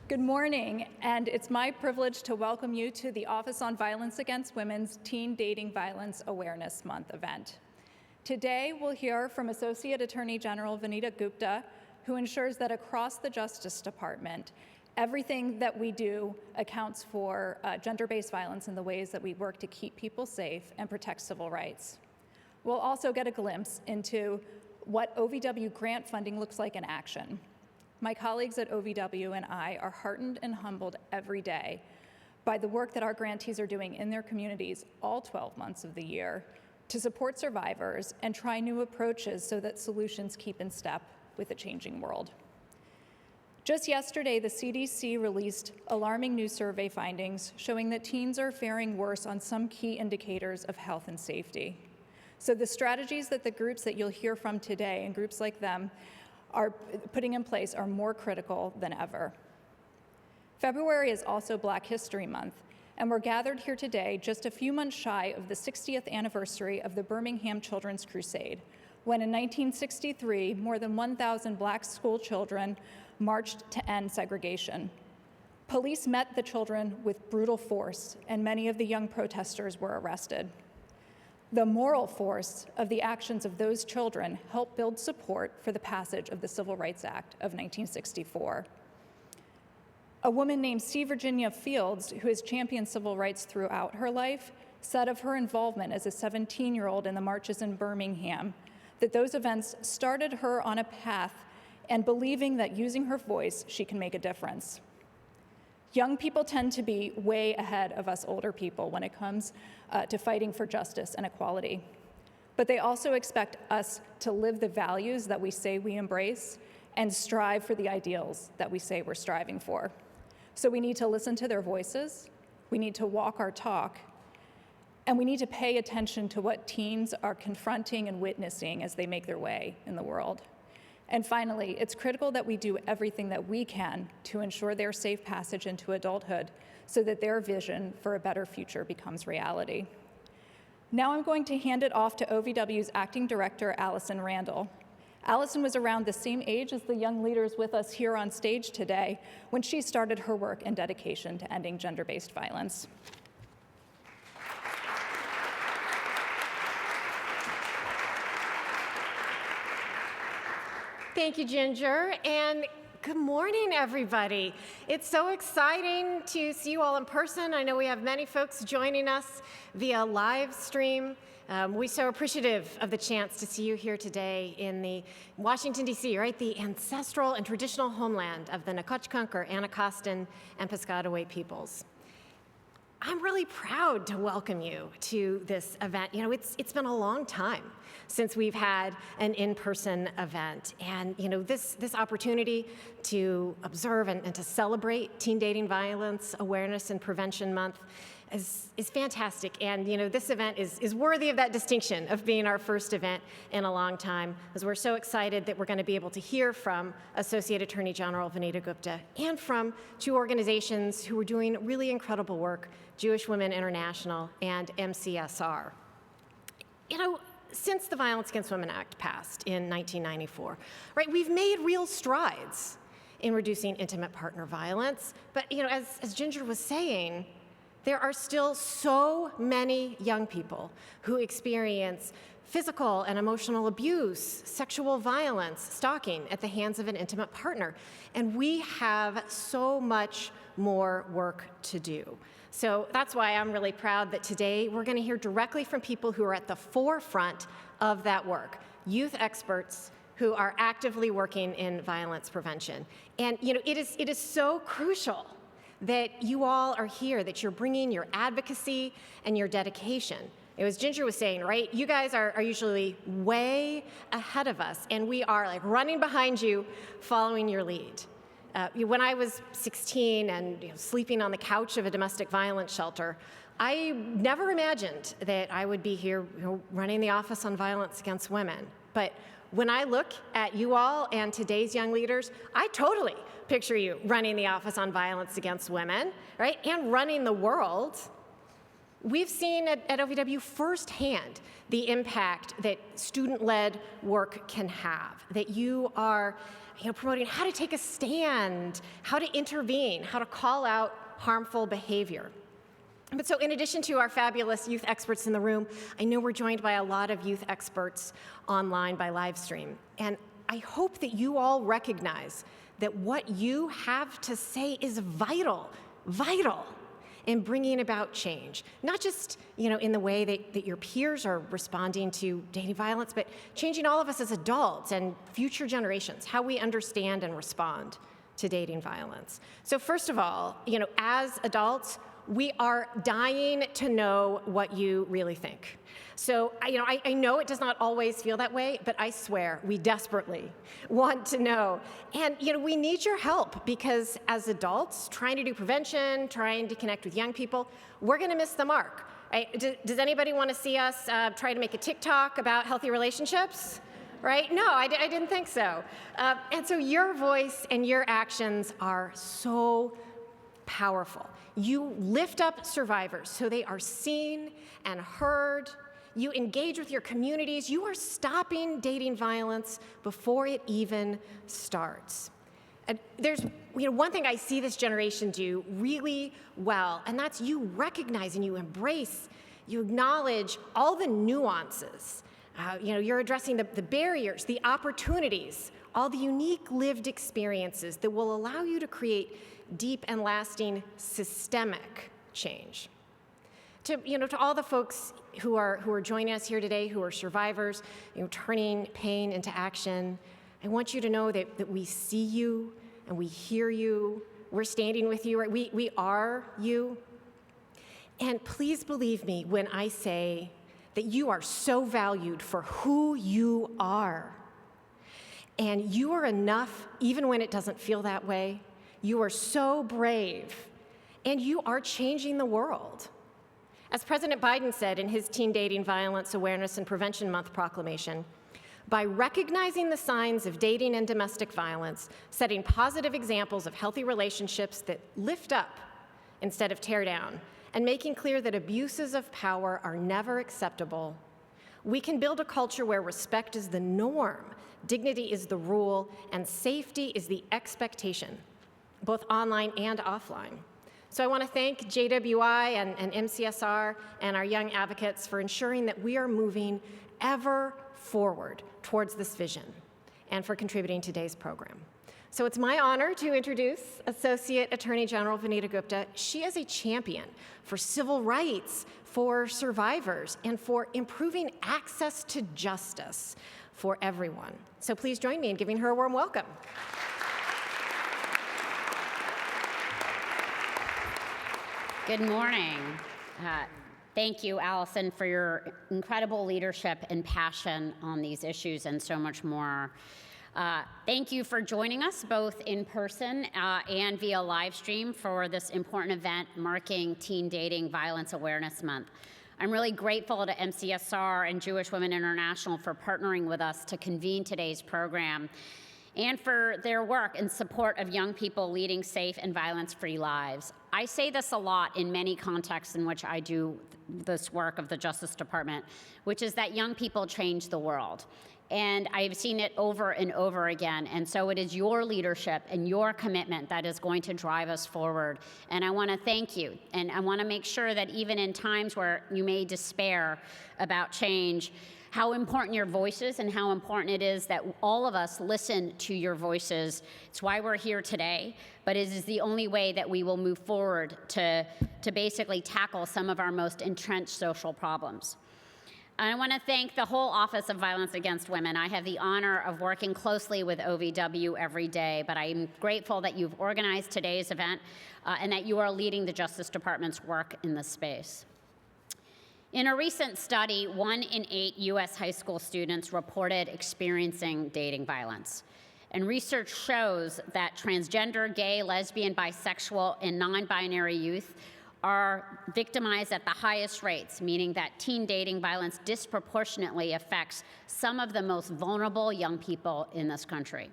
Good morning, and it's my privilege to welcome you to the Office on Violence Against Women's Teen Dating Violence Awareness Month event. Today, we'll hear from Associate Attorney General Vanita Gupta, who ensures that across the Justice Department, everything that we do accounts for gender-based violence in the ways that we work to keep people safe and protect civil rights. We'll also get a glimpse into what OVW grant funding looks like in action. My colleagues at OVW and I are heartened and humbled every day by the work that our grantees are doing in their communities all 12 months of the year to support survivors and try new approaches so that solutions keep in step with a changing world. Just yesterday, the CDC released alarming new survey findings showing that teens are faring worse on some key indicators of health and safety. So the strategies that the groups that you'll hear from today and groups like them are putting in place are more critical than ever. February is also Black History Month, and we're gathered here today just a few months shy of the 60th anniversary of the Birmingham Children's Crusade, when in 1963, more than 1,000 Black school children marched to end segregation. Police met the children with brutal force, and many of the young protesters were arrested. The moral force of the actions of those children helped build support for the passage of the Civil Rights Act of 1964. A woman named C. Virginia Fields, who has championed civil rights throughout her life, said of her involvement as a 17-year-old in the marches in Birmingham that those events started her on a path and believing that using her voice, she can make a difference. Young people tend to be way ahead of us older people when it comes to fighting for justice and equality. But they also expect us to live the values that we say we embrace and strive for the ideals that we say we're striving for. So we need to listen to their voices, we need to walk our talk, and we need to pay attention to what teens are confronting and witnessing as they make their way in the world. And finally, it's critical that we do everything that we can to ensure their safe passage into adulthood so that their vision for a better future becomes reality. Now I'm going to hand it off to OVW's Acting Director, Allison Randall. Allison was around the same age as the young leaders with us here on stage today when she started her work and dedication to ending gender-based violence. Thank you, Ginger, and good morning, everybody. It's so exciting to see you all in person. I know we have many folks joining us via live stream. We're so appreciative of the chance to see you here today in the Washington, D.C., right? The ancestral and traditional homeland of the Nacotchtank, Anacostan, and Piscataway peoples. I'm really proud to welcome you to this event. You know, it's been a long time since we've had an in-person event. And, you know, this opportunity to observe and to celebrate Teen Dating Violence Awareness and Prevention Month is fantastic. And, you know, this event is worthy of that distinction of being our first event in a long time, as we're so excited that we're going to be able to hear from Associate Attorney General Vanita Gupta and from two organizations who are doing really incredible work, Jewish Women International and MCSR. You know, since the Violence Against Women Act passed in 1994, right, we've made real strides in reducing intimate partner violence. But, you know, as Ginger was saying, there are still so many young people who experience physical and emotional abuse, sexual violence, stalking at the hands of an intimate partner. And we have so much more work to do. So that's why I'm really proud that today we're going to hear directly from people who are at the forefront of that work, youth experts who are actively working in violence prevention. And, you know, it is so crucial that you all are here, that you're bringing your advocacy and your dedication. It was Ginger was saying, right? You guys are usually way ahead of us, and we are like running behind you, following your lead. When I was 16 and sleeping on the couch of a domestic violence shelter, I never imagined that I would be here running the Office on Violence Against Women. But when I look at you all and today's young leaders, I totally picture you running the Office on Violence Against Women, right? And running the world. We've seen at OVW firsthand the impact that student-led work can have, that you are promoting how to take a stand, how to intervene, how to call out harmful behavior. But so in addition to our fabulous youth experts in the room, I know we're joined by a lot of youth experts online by live stream. And I hope that you all recognize that what you have to say is vital in bringing about change. Not just in the way that your peers are responding to dating violence, but changing all of us as adults and future generations, how we understand and respond to dating violence. So first of all, as adults, we are dying to know what you really think. So, I know it does not always feel that way, but I swear we desperately want to know. And, we need your help because as adults, trying to do prevention, trying to connect with young people, we're going to miss the mark. Does anybody want to see us try to make a TikTok about healthy relationships? Right? No, I didn't think so. And so your voice and your actions are so powerful. You lift up survivors so they are seen and heard. You engage with your communities. You are stopping dating violence before it even starts. And there's one thing I see this generation do really well, and that's you recognize and you embrace, you acknowledge all the nuances. You're addressing the barriers, the opportunities, all the unique lived experiences that will allow you to create deep and lasting systemic change. To all the folks who are joining us here today, who are survivors, turning pain into action, I want you to know that we see you and we hear you. We're standing with you. Right? We are you. And please believe me when I say that you are so valued for who you are. And you are enough even when it doesn't feel that way. You are so brave, and you are changing the world. As President Biden said in his Teen Dating Violence Awareness and Prevention Month proclamation, by recognizing the signs of dating and domestic violence, setting positive examples of healthy relationships that lift up instead of tear down, and making clear that abuses of power are never acceptable, we can build a culture where respect is the norm, dignity is the rule, and safety is the expectation, both online and offline. So I want to thank JWI and MCSR and our young advocates for ensuring that we are moving ever forward towards this vision and for contributing to today's program. So it's my honor to introduce Associate Attorney General Vanita Gupta. She is a champion for civil rights, for survivors, and for improving access to justice for everyone. So please join me in giving her a warm welcome. Good morning. Thank you, Allison, for your incredible leadership and passion on these issues and so much more. Thank you for joining us both in person and via live stream for this important event marking Teen Dating Violence Awareness Month. I'm really grateful to MCSR and Jewish Women International for partnering with us to convene today's program and for their work in support of young people leading safe and violence-free lives. I say this a lot in many contexts in which I do this work of the Justice Department, which is that young people change the world. And I've seen it over and over again. And so it is your leadership and your commitment that is going to drive us forward. And I want to thank you. And I want to make sure that even in times where you may despair about change, how important your voice is and how important it is that all of us listen to your voices. It's why we're here today, but it is the only way that we will move forward to basically tackle some of our most entrenched social problems. And I want to thank the whole Office of Violence Against Women. I have the honor of working closely with OVW every day, but I'm grateful that you've organized today's event and that you are leading the Justice Department's work in this space. In a recent study, 1 in 8 U.S. high school students reported experiencing dating violence. And research shows that transgender, gay, lesbian, bisexual, and non-binary youth are victimized at the highest rates, meaning that teen dating violence disproportionately affects some of the most vulnerable young people in this country.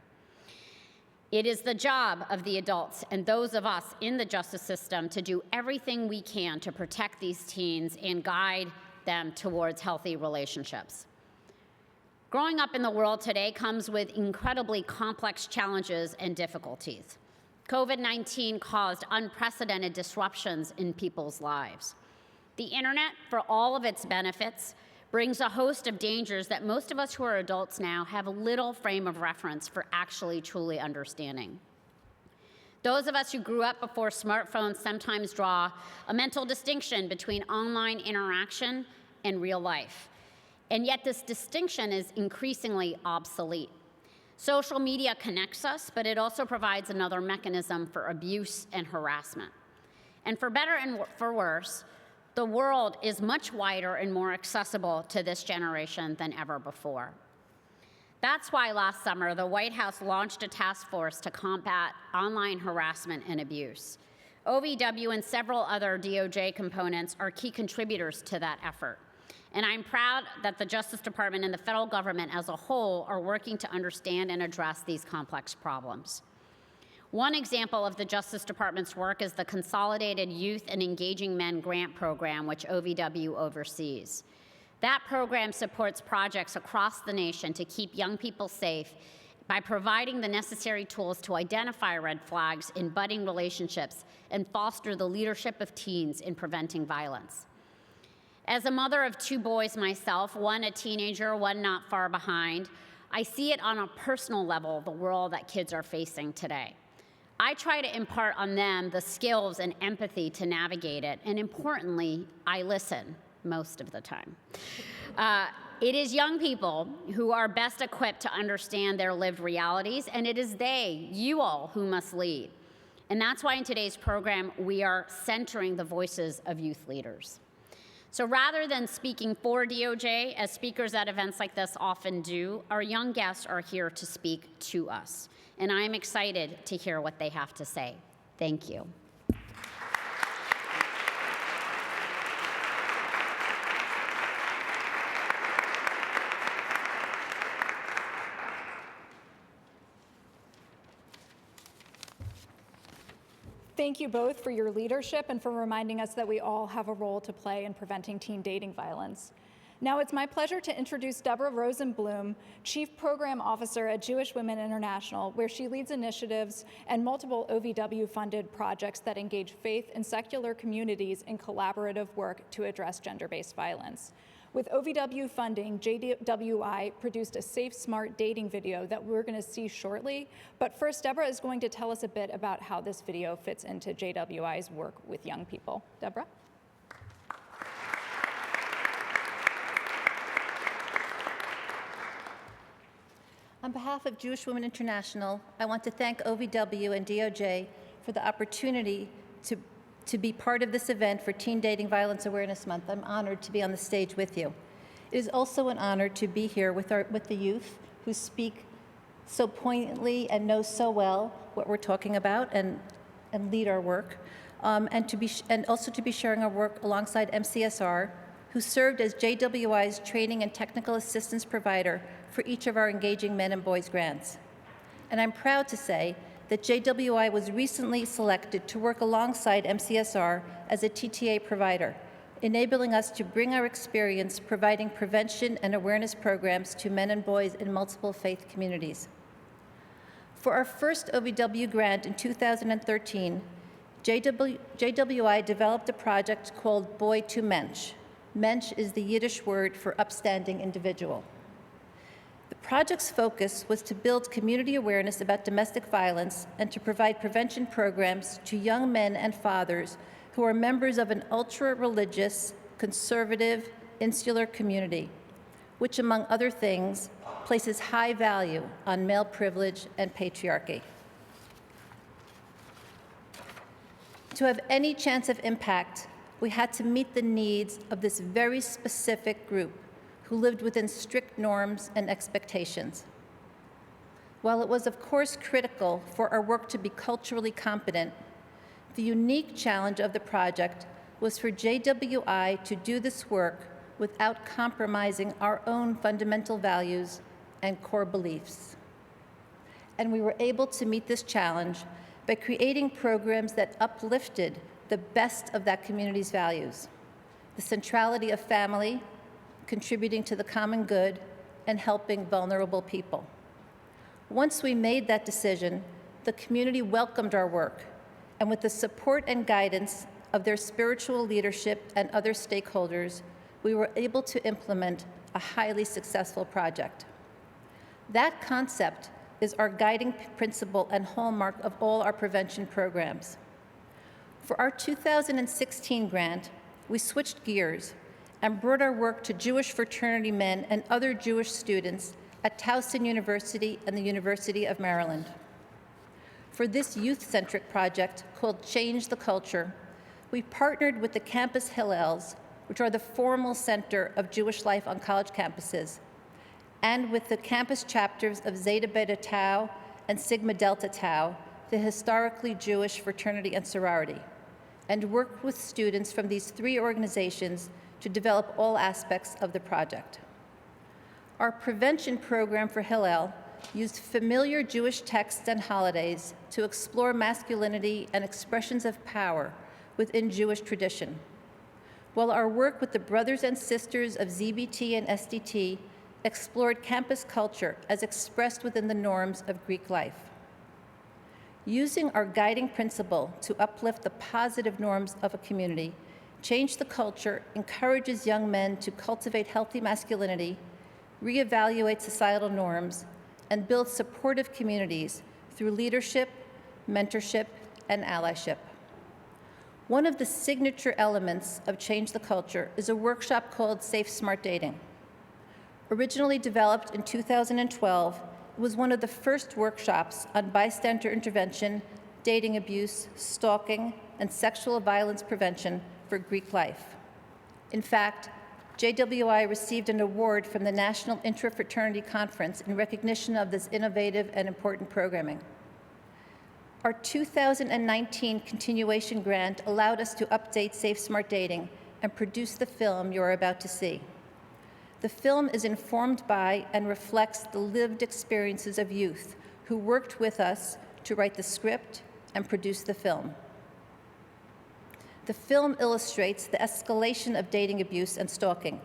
It is the job of the adults and those of us in the justice system to do everything we can to protect these teens and guide them towards healthy relationships. Growing up in the world today comes with incredibly complex challenges and difficulties. COVID-19 caused unprecedented disruptions in people's lives. The internet, for all of its benefits, brings a host of dangers that most of us who are adults now have little frame of reference for actually truly understanding. Those of us who grew up before smartphones sometimes draw a mental distinction between online interaction and real life. And yet this distinction is increasingly obsolete. Social media connects us, but it also provides another mechanism for abuse and harassment. And for better and for worse, the world is much wider and more accessible to this generation than ever before. That's why last summer, the White House launched a task force to combat online harassment and abuse. OVW and several other DOJ components are key contributors to that effort. And I'm proud that the Justice Department and the federal government as a whole are working to understand and address these complex problems. One example of the Justice Department's work is the Consolidated Youth and Engaging Men Grant Program, which OVW oversees. That program supports projects across the nation to keep young people safe by providing the necessary tools to identify red flags in budding relationships and foster the leadership of teens in preventing violence. As a mother of 2 boys myself, one a teenager, one not far behind, I see it on a personal level, the world that kids are facing today. I try to impart on them the skills and empathy to navigate it, and importantly, I listen most of the time. It is young people who are best equipped to understand their lived realities, and it is they, you all, who must lead. And that's why in today's program, we are centering the voices of youth leaders. So rather than speaking for DOJ, as speakers at events like this often do, our young guests are here to speak to us. And I am excited to hear what they have to say. Thank you. Thank you both for your leadership and for reminding us that we all have a role to play in preventing teen dating violence. Now it's my pleasure to introduce Deborah Rosenblum, Chief Program Officer at Jewish Women International, where she leads initiatives and multiple OVW-funded projects that engage faith and secular communities in collaborative work to address gender-based violence. With OVW funding, JWI produced a Safe, Smart Dating video that we're going to see shortly. But first, Deborah is going to tell us a bit about how this video fits into JWI's work with young people. Deborah? On behalf of Jewish Women International, I want to thank OVW and DOJ for the opportunity to be part of this event for Teen Dating Violence Awareness Month. I'm honored to be on the stage with you. It is also an honor to be here with the youth who speak so poignantly and know so well what we're talking about and lead our work, and also to be sharing our work alongside MCSR, who served as JWI's training and technical assistance provider for each of our Engaging Men and Boys grants. And I'm proud to say that JWI was recently selected to work alongside MCSR as a TTA provider, enabling us to bring our experience providing prevention and awareness programs to men and boys in multiple faith communities. For our first OVW grant in 2013, JWI developed a project called Boy to Mensch. Mensch is the Yiddish word for upstanding individual. The project's focus was to build community awareness about domestic violence and to provide prevention programs to young men and fathers who are members of an ultra-religious, conservative, insular community, which, among other things, places high value on male privilege and patriarchy. To have any chance of impact, we had to meet the needs of this very specific group who lived within strict norms and expectations. While it was, of course, critical for our work to be culturally competent, the unique challenge of the project was for JWI to do this work without compromising our own fundamental values and core beliefs. And we were able to meet this challenge by creating programs that uplifted the best of that community's values: the centrality of family, contributing to the common good, and helping vulnerable people. Once we made that decision, the community welcomed our work, and with the support and guidance of their spiritual leadership and other stakeholders, we were able to implement a highly successful project. That concept is our guiding principle and hallmark of all our prevention programs. For our 2016 grant, we switched gears and brought our work to Jewish fraternity men and other Jewish students at Towson University and the University of Maryland. For this youth-centric project called Change the Culture, we partnered with the campus Hillels, which are the formal center of Jewish life on college campuses, and with the campus chapters of Zeta Beta Tau and Sigma Delta Tau, the historically Jewish fraternity and sorority, and worked with students from these three organizations to develop all aspects of the project. Our prevention program for Hillel used familiar Jewish texts and holidays to explore masculinity and expressions of power within Jewish tradition, while our work with the brothers and sisters of ZBT and SDT explored campus culture as expressed within the norms of Greek life. Using our guiding principle to uplift the positive norms of a community, Change the Culture encourages young men to cultivate healthy masculinity, reevaluate societal norms, and build supportive communities through leadership, mentorship, and allyship. One of the signature elements of Change the Culture is a workshop called Safe Smart Dating. Originally developed in 2012, it was one of the first workshops on bystander intervention, dating abuse, stalking, and sexual violence prevention for Greek life. In fact, JWI received an award from the National Intra-Fraternity Conference in recognition of this innovative and important programming. Our 2019 continuation grant allowed us to update Safe Smart Dating and produce the film you're about to see. The film is informed by and reflects the lived experiences of youth who worked with us to write the script and produce the film. The film illustrates the escalation of dating abuse and stalking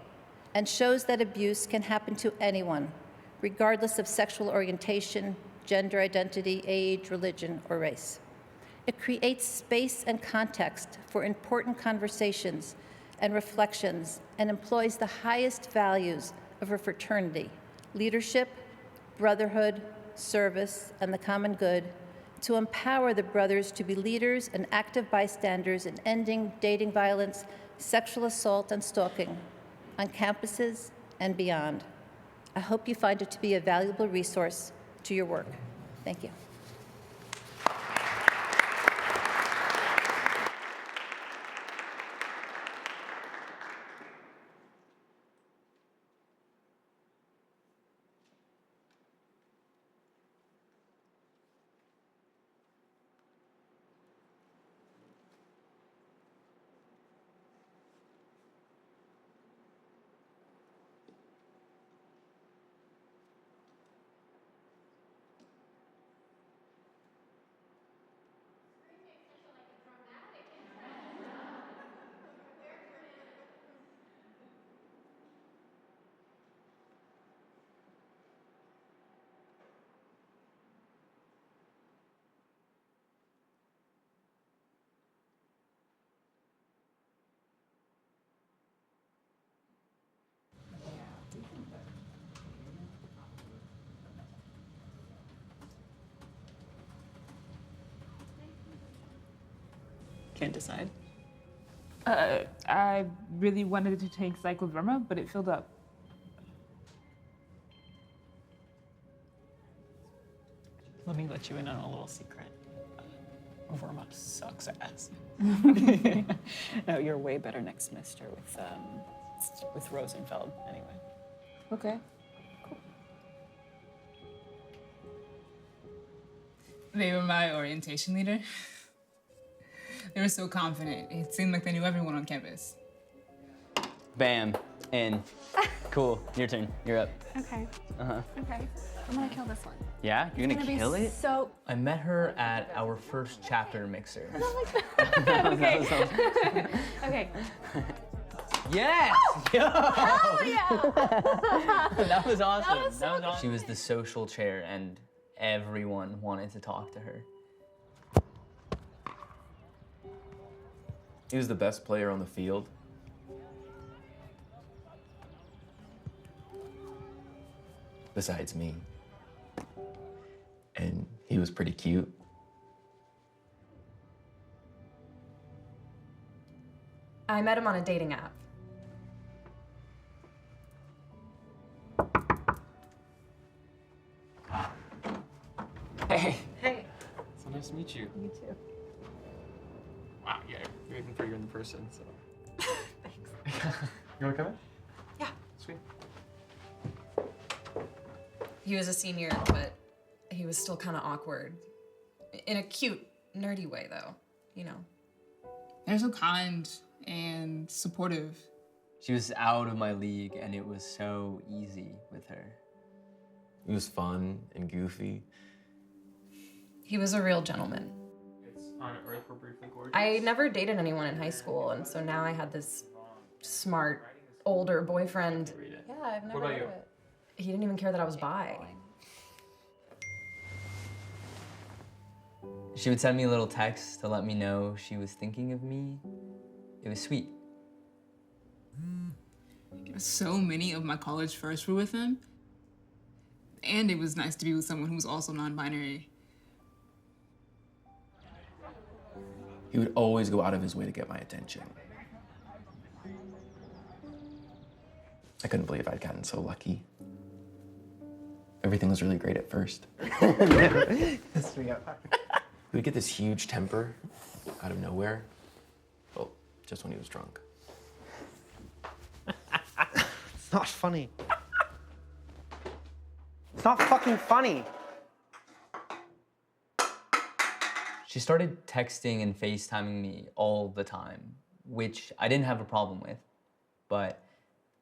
and shows that abuse can happen to anyone, regardless of sexual orientation, gender identity, age, religion, or race. It creates space and context for important conversations and reflections and employs the highest values of a fraternity, leadership, brotherhood, service, and the common good, to empower the brothers to be leaders and active bystanders in ending dating violence, sexual assault, and stalking on campuses and beyond. I hope you find it to be a valuable resource to your work. Thank you. Can't decide. I really wanted to take cycloderma, but it filled up. Let me let you in on a little secret. Warm-up sucks ass. No, you're way better next semester with Rosenfeld, anyway. Okay. They were my orientation leader. They were so confident. It seemed like they knew everyone on campus. Bam. In. Cool. Your turn. You're up. Okay. Uh-huh. Okay. I'm gonna kill this one. Yeah? You're gonna kill it? So. I met her at our first chapter mixer. Okay. Okay. Yes! Yo! Hell yeah! That was awesome. That was so awesome. She was the social chair, and everyone wanted to talk to her. He was the best player on the field. Besides me. And he was pretty cute. I met him on a dating app. Hey. Hey. So nice to meet you. Me too. Wow, yeah, you're even prettier in person, so. Thanks. You wanna come in? Yeah. Sweet. He was a senior, but he was still kind of awkward. In a cute, nerdy way, though, you know. They're so kind and supportive. She was out of my league, and it was so easy with her. He was fun and goofy. He was a real gentleman. It's on Earth, we're briefly gorgeous. I never dated anyone in high school, and so now I had this smart, older boyfriend. Yeah, I've never about heard you? of it. He didn't even care that I was bi. She would send me little texts to let me know she was thinking of me. It was sweet. So many of my college firsts were with him. And it was nice to be with someone who was also non-binary. He would always go out of his way to get my attention. I couldn't believe I'd gotten so lucky. Everything was really great at first. He would get this huge temper out of nowhere. Well, just when he was drunk. It's not funny. It's not fucking funny. She started texting and FaceTiming me all the time, which I didn't have a problem with, but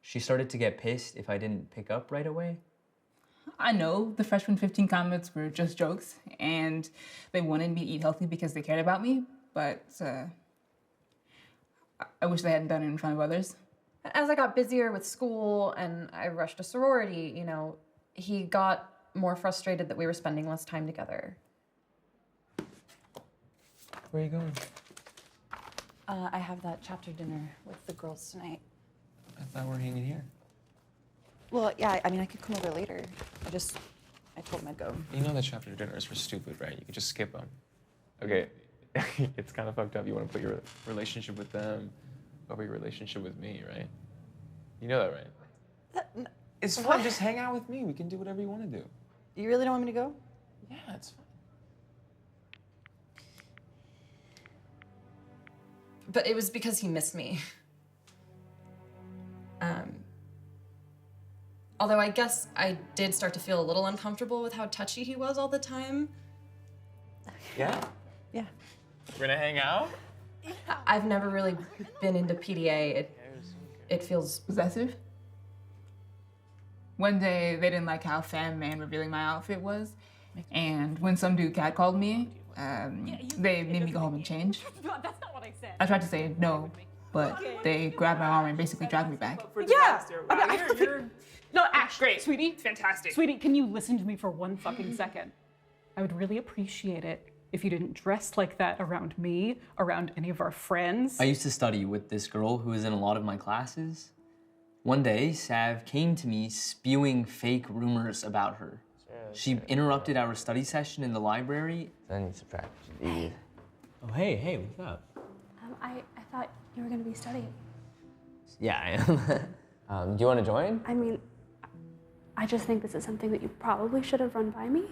she started to get pissed if I didn't pick up right away. I know the freshman 15 comments were just jokes, and they wanted me to eat healthy because they cared about me, but I wish they hadn't done it in front of others. As I got busier with school and I rushed a sorority, you know, he got more frustrated that we were spending less time together. Where are you going? I have that chapter dinner with the girls tonight. I thought we were hanging here. Well, yeah, I mean, I could come over later. I told him I'd go. You know that chapter dinners for stupid, right? You could just skip them. Okay, it's kind of fucked up. You want to put your relationship with them over your relationship with me, right? You know that, right? It's fine. Just hang out with me. We can do whatever you want to do. You really don't want me to go? Yeah, it's fine. But it was because he missed me. Although I guess I did start to feel a little uncomfortable with how touchy he was all the time. Yeah? Yeah. We're gonna hang out? I've never really been into PDA. It feels Possessive? One day, they didn't like how femme man revealing my outfit was. And when some dude catcalled me, they made me go home and change. That's not what I said. I tried to say no, but they grabbed my arm and basically dragged me back. Yeah. No, actually, Great. sweetie. Fantastic. Sweetie, can you listen to me for one fucking second? I would really appreciate it if you didn't dress like that around me, around any of our friends. I used to study with this girl who was in a lot of my classes. One day, Sav came to me spewing fake rumors about her. She interrupted our study session in the library. Then you subtract. Oh, hey, what's up? I thought you were going to be studying. Yeah, I am. Do you want to join? I mean, I just think this is something that you probably should have run by me.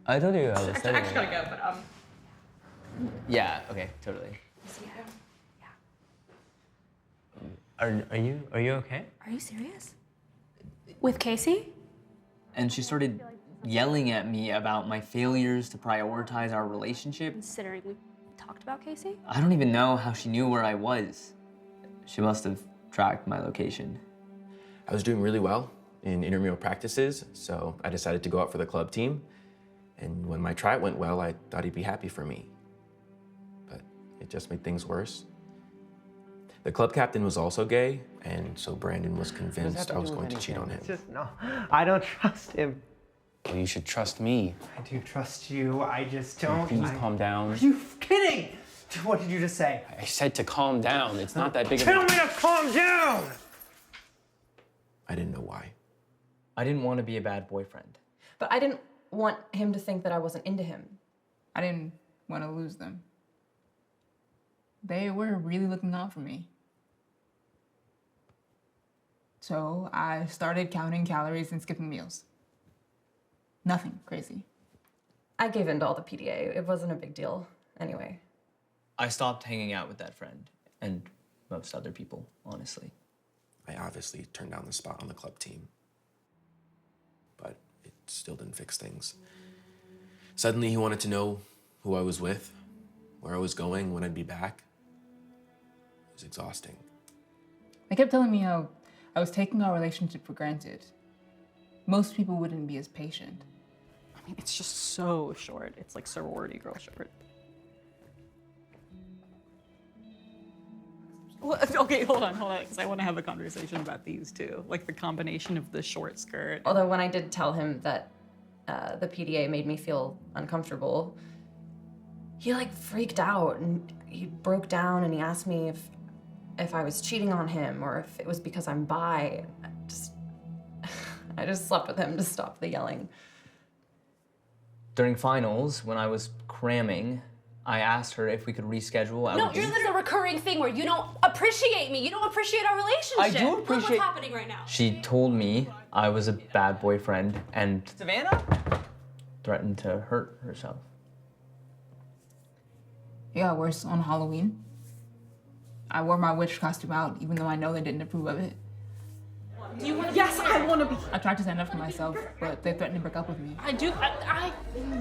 I told you I was I studying. actually gotta go, but Yeah, okay, totally. Yeah. Are you okay? Are you serious? With Casey? And she started yelling at me about my failures to prioritize our relationship. Considering we talked about Casey? I don't even know how she knew where I was. She must have tracked my location. I was doing really well in intramural practices, so I decided to go out for the club team. And when my tryout went well, I thought he'd be happy for me. But it just made things worse. The club captain was also gay, and so Brandon was convinced I was going to cheat on him. No, I don't trust him. Well, you should trust me. I do trust you. I just don't. Please calm down. Are you kidding? What did you just say? I said to calm down. It's not that big of a... Tell me to calm down! I didn't know why. I didn't want to be a bad boyfriend. But I didn't want him to think that I wasn't into him. I didn't want to lose them. They were really looking out for me. So I started counting calories and skipping meals. Nothing crazy. I gave in to all the PDA. It wasn't a big deal anyway. I stopped hanging out with that friend and most other people, honestly. I obviously turned down the spot on the club team, but it still didn't fix things. Suddenly he wanted to know who I was with, where I was going, when I'd be back. It was exhausting. They kept telling me how I was taking our relationship for granted. Most people wouldn't be as patient. I mean, it's just so short. It's like sorority girl short. Well, okay, hold on, because I want to have a conversation about these two. Like the combination of the short skirt. Although when I did tell him that the PDA made me feel uncomfortable, he like freaked out and he broke down and he asked me if I was cheating on him or if it was because I'm bi. I just slept with him to stop the yelling. During finals, when I was cramming, I asked her if we could reschedule. No, this is a recurring thing where you don't appreciate me. You don't appreciate our relationship. I do Look appreciate- what's happening right now. She told me I was a bad boyfriend and Savannah? threatened to hurt herself. It got worse on Halloween. I wore my witch costume out, even though I know they didn't approve of it. Do you want to? Yes, I want to be. I tried to stand up for myself, but they threatened to break up with me. I do.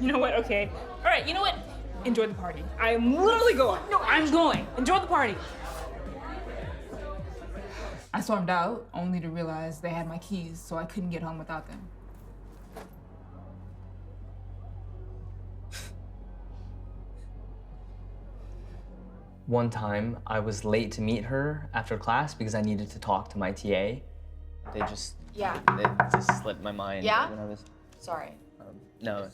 You know what? Okay. All right. You know what? Enjoy the party. I am literally going. No, I'm going. Enjoy the party. I stormed out, only to realize they had my keys, so I couldn't get home without them. One time, I was late to meet her after class because I needed to talk to my TA. They just slipped my mind Yeah? when I was. Sorry. No.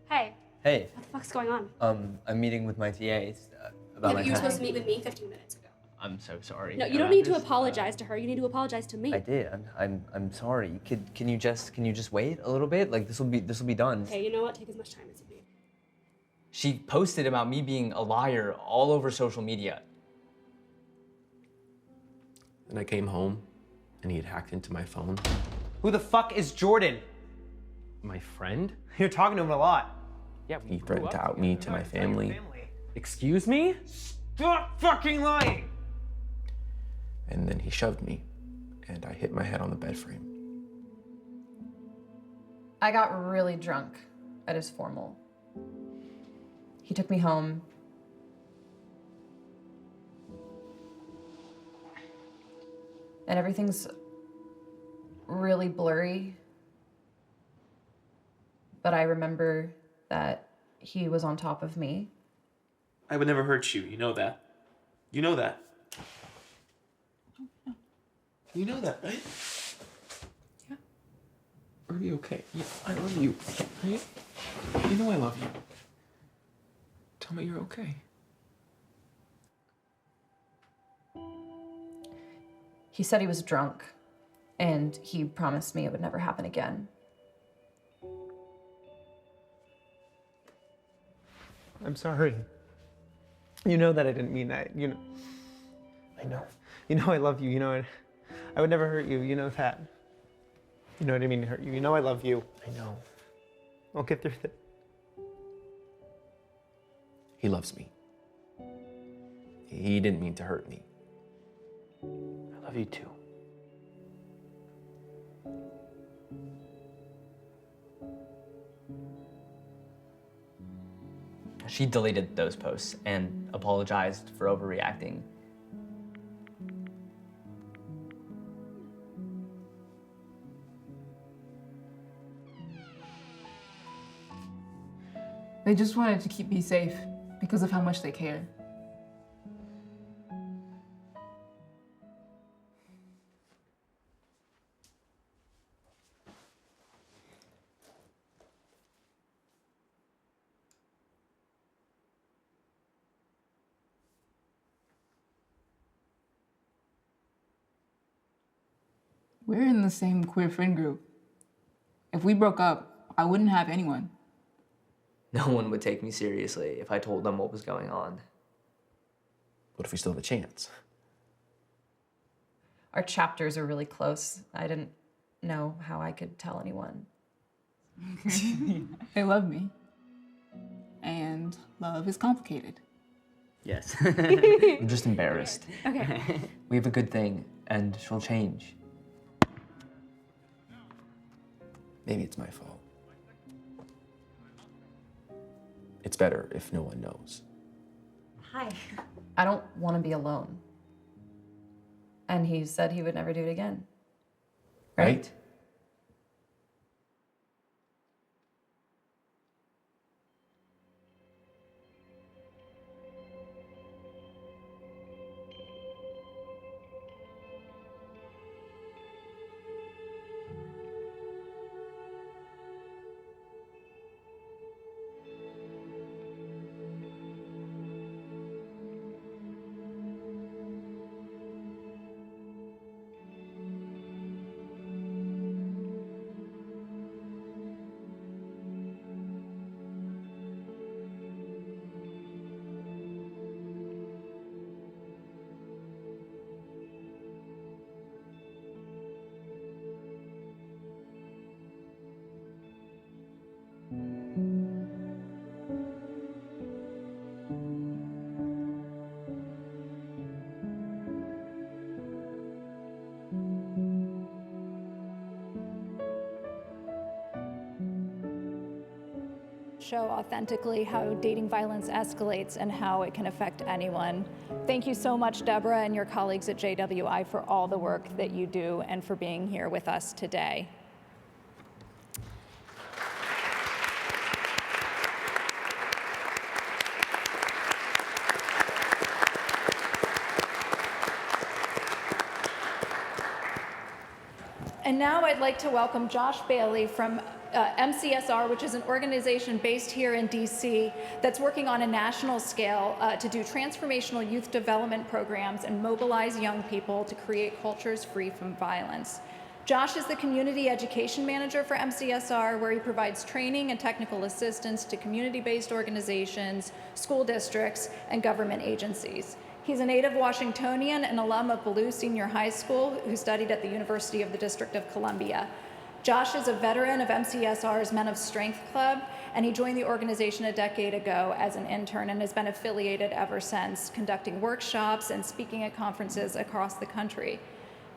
Hey, Hey, what the fuck's going on? I'm meeting with my TAs Yeah, about my but you were test. supposed to meet with me 15 minutes ago. I'm so sorry. No, you don't need to apologize to her. You need to apologize to me. I did. I'm sorry. Can you just wait a little bit? Like this will be done. Okay, you know what? Take as much time as you need. She posted about me being a liar all over social media. Then I came home, and he had hacked into my phone. Who the fuck is Jordan? My friend? You're talking to him a lot. Yeah, he threatened to out me to my family. Excuse me? Stop fucking lying! And then he shoved me, and I hit my head on the bed frame. I got really drunk at his formal. He took me home. And everything's really blurry. But I remember that he was on top of me. I would never hurt you. You know that. You know that. You know that, right? Yeah. Are you okay? Yeah, I love you. Right? You know I love you. Tell me you're okay. He said he was drunk, and he promised me it would never happen again. I'm sorry. You know that I didn't mean that. You know. I know. You know I love you. You know I would never hurt you. You know that. You know what I mean to hurt you. You know I love you. I know. I'll get through this. He loves me. He didn't mean to hurt me. I love you too. She deleted those posts and apologized for overreacting. They just wanted to keep me safe because of how much they care. We're in the same queer friend group. If we broke up, I wouldn't have anyone. No one would take me seriously if I told them what was going on. What if we still have a chance? Our chapters are really close. I didn't know how I could tell anyone. They love me. And love is complicated. Yes. I'm just embarrassed. Okay. We have a good thing, and she'll change. Maybe it's my fault. It's better if no one knows. Hi. I don't want to be alone. And he said he would never do it again. Right? Show authentically how dating violence escalates and how it can affect anyone. Thank you so much, Deborah, and your colleagues at JWI for all the work that you do and for being here with us today. And now I'd like to welcome Josh Bailey from MCSR, which is an organization based here in DC that's working on a national scale to do transformational youth development programs and mobilize young people to create cultures free from violence. Josh is the community education manager for MCSR, where he provides training and technical assistance to community-based organizations, school districts, and government agencies. He's a native Washingtonian and alum of Ballou Senior High School who studied at the University of the District of Columbia. Josh is a veteran of MCSR's Men of Strength Club, and he joined the organization a decade ago as an intern and has been affiliated ever since, conducting workshops and speaking at conferences across the country.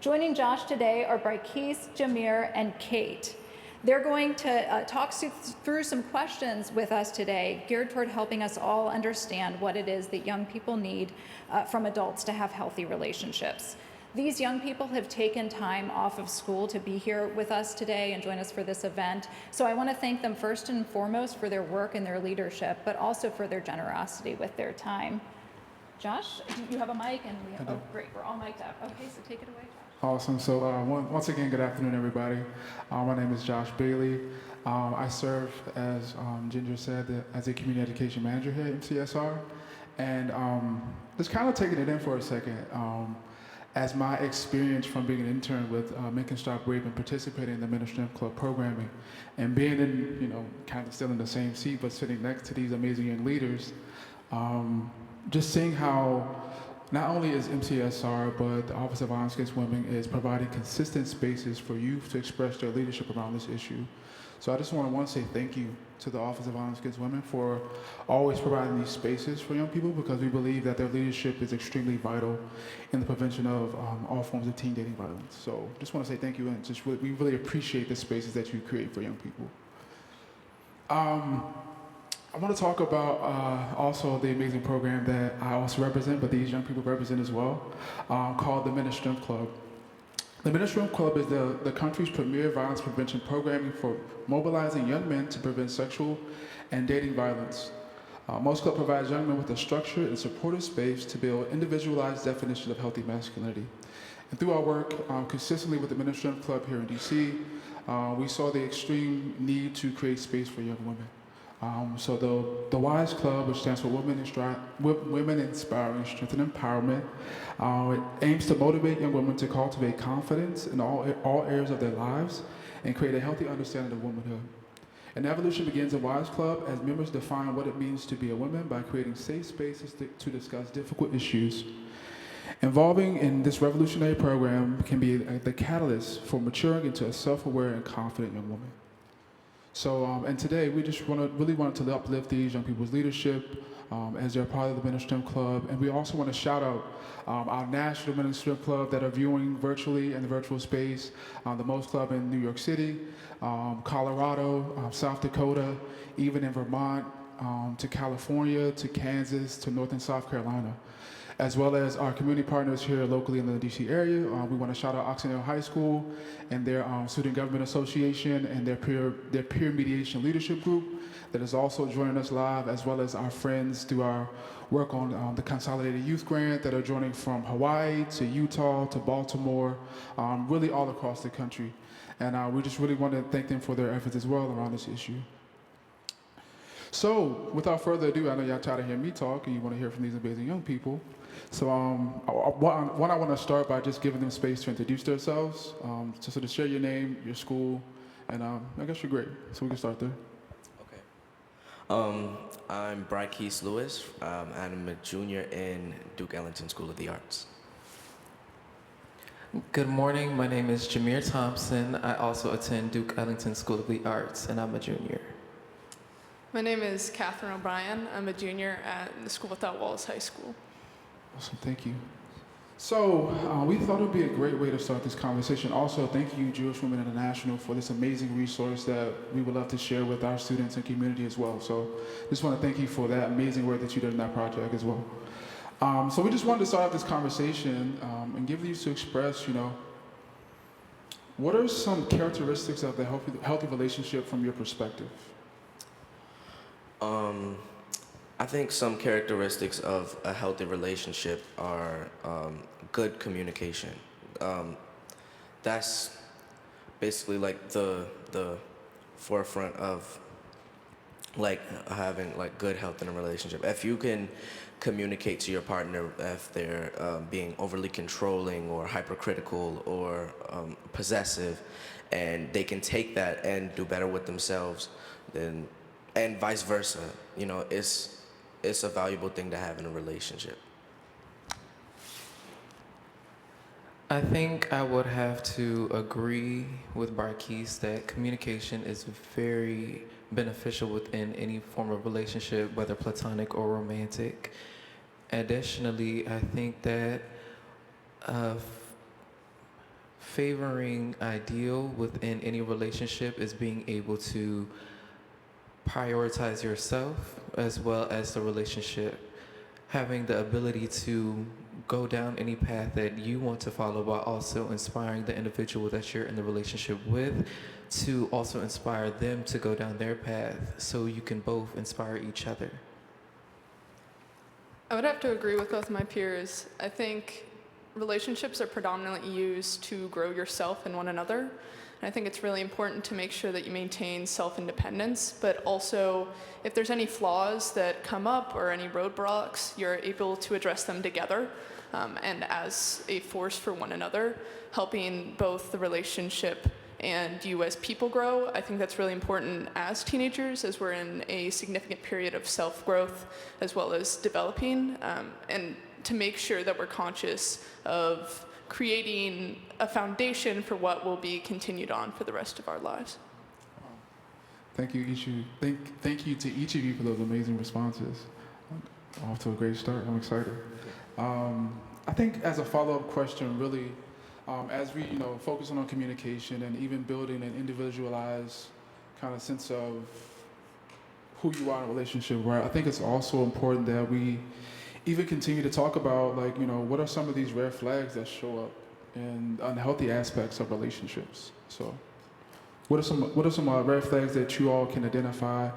Joining Josh today are Braikis, Jameer, and Kate. They're going to talk through some questions with us today, geared toward helping us all understand what it is that young people need from adults to have healthy relationships. These young people have taken time off of school to be here with us today and join us for this event. So I want to thank them first and foremost for their work and their leadership, but also for their generosity with their time. Josh, do you have a mic? And oh, great, we're all mic'd up. Okay, so take it away, Josh. Awesome. So once again, good afternoon, everybody. My name is Josh Bailey. I serve, as Ginger said, as a community education manager here at MCSR. And just kind of taking it in for a second, as my experience from being an intern with Men Can Stop Rape and participating in the Men of Strength Club programming and being in, kind of still in the same seat, but sitting next to these amazing young leaders, just seeing how not only is MCSR, but the Office of Violence Against Women is providing consistent spaces for youth to express their leadership around this issue. So I just want to say thank you to the Office of Violence Against Women for always providing these spaces for young people, because we believe that their leadership is extremely vital in the prevention of all forms of teen dating violence. So just want to say thank you, and just we really appreciate the spaces that you create for young people. I want to talk about also the amazing program that I also represent, but these young people represent as well, called the Men of Strength Club. The Men of Strength Club is the country's premier violence prevention programming for mobilizing young men to prevent sexual and dating violence. Most club provides young men with a structured and supportive space to build individualized definitions of healthy masculinity. And through our work consistently with the Men of Strength Club here in DC, we saw the extreme need to create space for young women. So the WISE Club, which stands for Women Inspiring Strength and Empowerment, it aims to motivate young women to cultivate confidence in all areas of their lives and create a healthy understanding of womanhood. And evolution begins at WISE Club as members define what it means to be a woman by creating safe spaces to discuss difficult issues. Involving in this revolutionary program can be the catalyst for maturing into a self-aware and confident young woman. So, and today we just really wanted to uplift these young people's leadership as they're part of the Men's Strength Club. And we also want to shout out our National Men's Strength Club that are viewing virtually in the virtual space, the Most Club in New York City, Colorado, South Dakota, even in Vermont, to California, to Kansas, to North and South Carolina, as well as our community partners here locally in the DC area. We want to shout out Oxnard High School and their Student Government Association and their peer mediation leadership group that is also joining us live, as well as our friends through our work on the Consolidated Youth Grant that are joining from Hawaii to Utah to Baltimore, really all across the country. And we just really want to thank them for their efforts as well around this issue. So, without further ado, I know y'all tired of hearing me talk and you want to hear from these amazing young people. So, I want to start by just giving them space to introduce themselves, so to share your name, your school, and I guess your grade. So we can start there. Okay. I'm Brykees Lewis. I'm a junior in Duke Ellington School of the Arts. Good morning. My name is Jameer Thompson. I also attend Duke Ellington School of the Arts, and I'm a junior. My name is Catherine O'Brien. I'm a junior at the School Without Walls High School. Awesome, thank you. So we thought it would be a great way to start this conversation. Also, thank you, Jewish Women International, for this amazing resource that we would love to share with our students and community as well. So just want to thank you for that amazing work that you did in that project as well. So we just wanted to start off this conversation and give you to express, what are some characteristics of the healthy relationship from your perspective? I think some characteristics of a healthy relationship are good communication. That's basically like the forefront of like having like good health in a relationship. If you can communicate to your partner if they're being overly controlling or hypercritical or possessive, and they can take that and do better with themselves, then and vice versa, it's a valuable thing to have in a relationship. I think I would have to agree with Brykees that communication is very beneficial within any form of relationship, whether platonic or romantic. Additionally, I think that favoring ideal within any relationship is being able to prioritize yourself as well as the relationship, having the ability to go down any path that you want to follow while also inspiring the individual that you're in the relationship with to also inspire them to go down their path so you can both inspire each other. I would have to agree with both my peers. I think relationships are predominantly used to grow yourself and one another. And I think it's really important to make sure that you maintain self-independence, but also if there's any flaws that come up or any roadblocks, you're able to address them together and as a force for one another, helping both the relationship and you as people grow. I think that's really important as teenagers, as we're in a significant period of self-growth as well as developing, and to make sure that we're conscious of creating a foundation for what will be continued on for the rest of our lives. Thank you, thank you to each of you for those amazing responses. Off to a great start. I'm excited. I think as a follow-up question, really, as we focusing on communication and even building an individualized kind of sense of who you are in a relationship, right? I think it's also important that we even continue to talk about what are some of these red flags that show up in unhealthy aspects of relationships. So what are some red flags that you all can identify,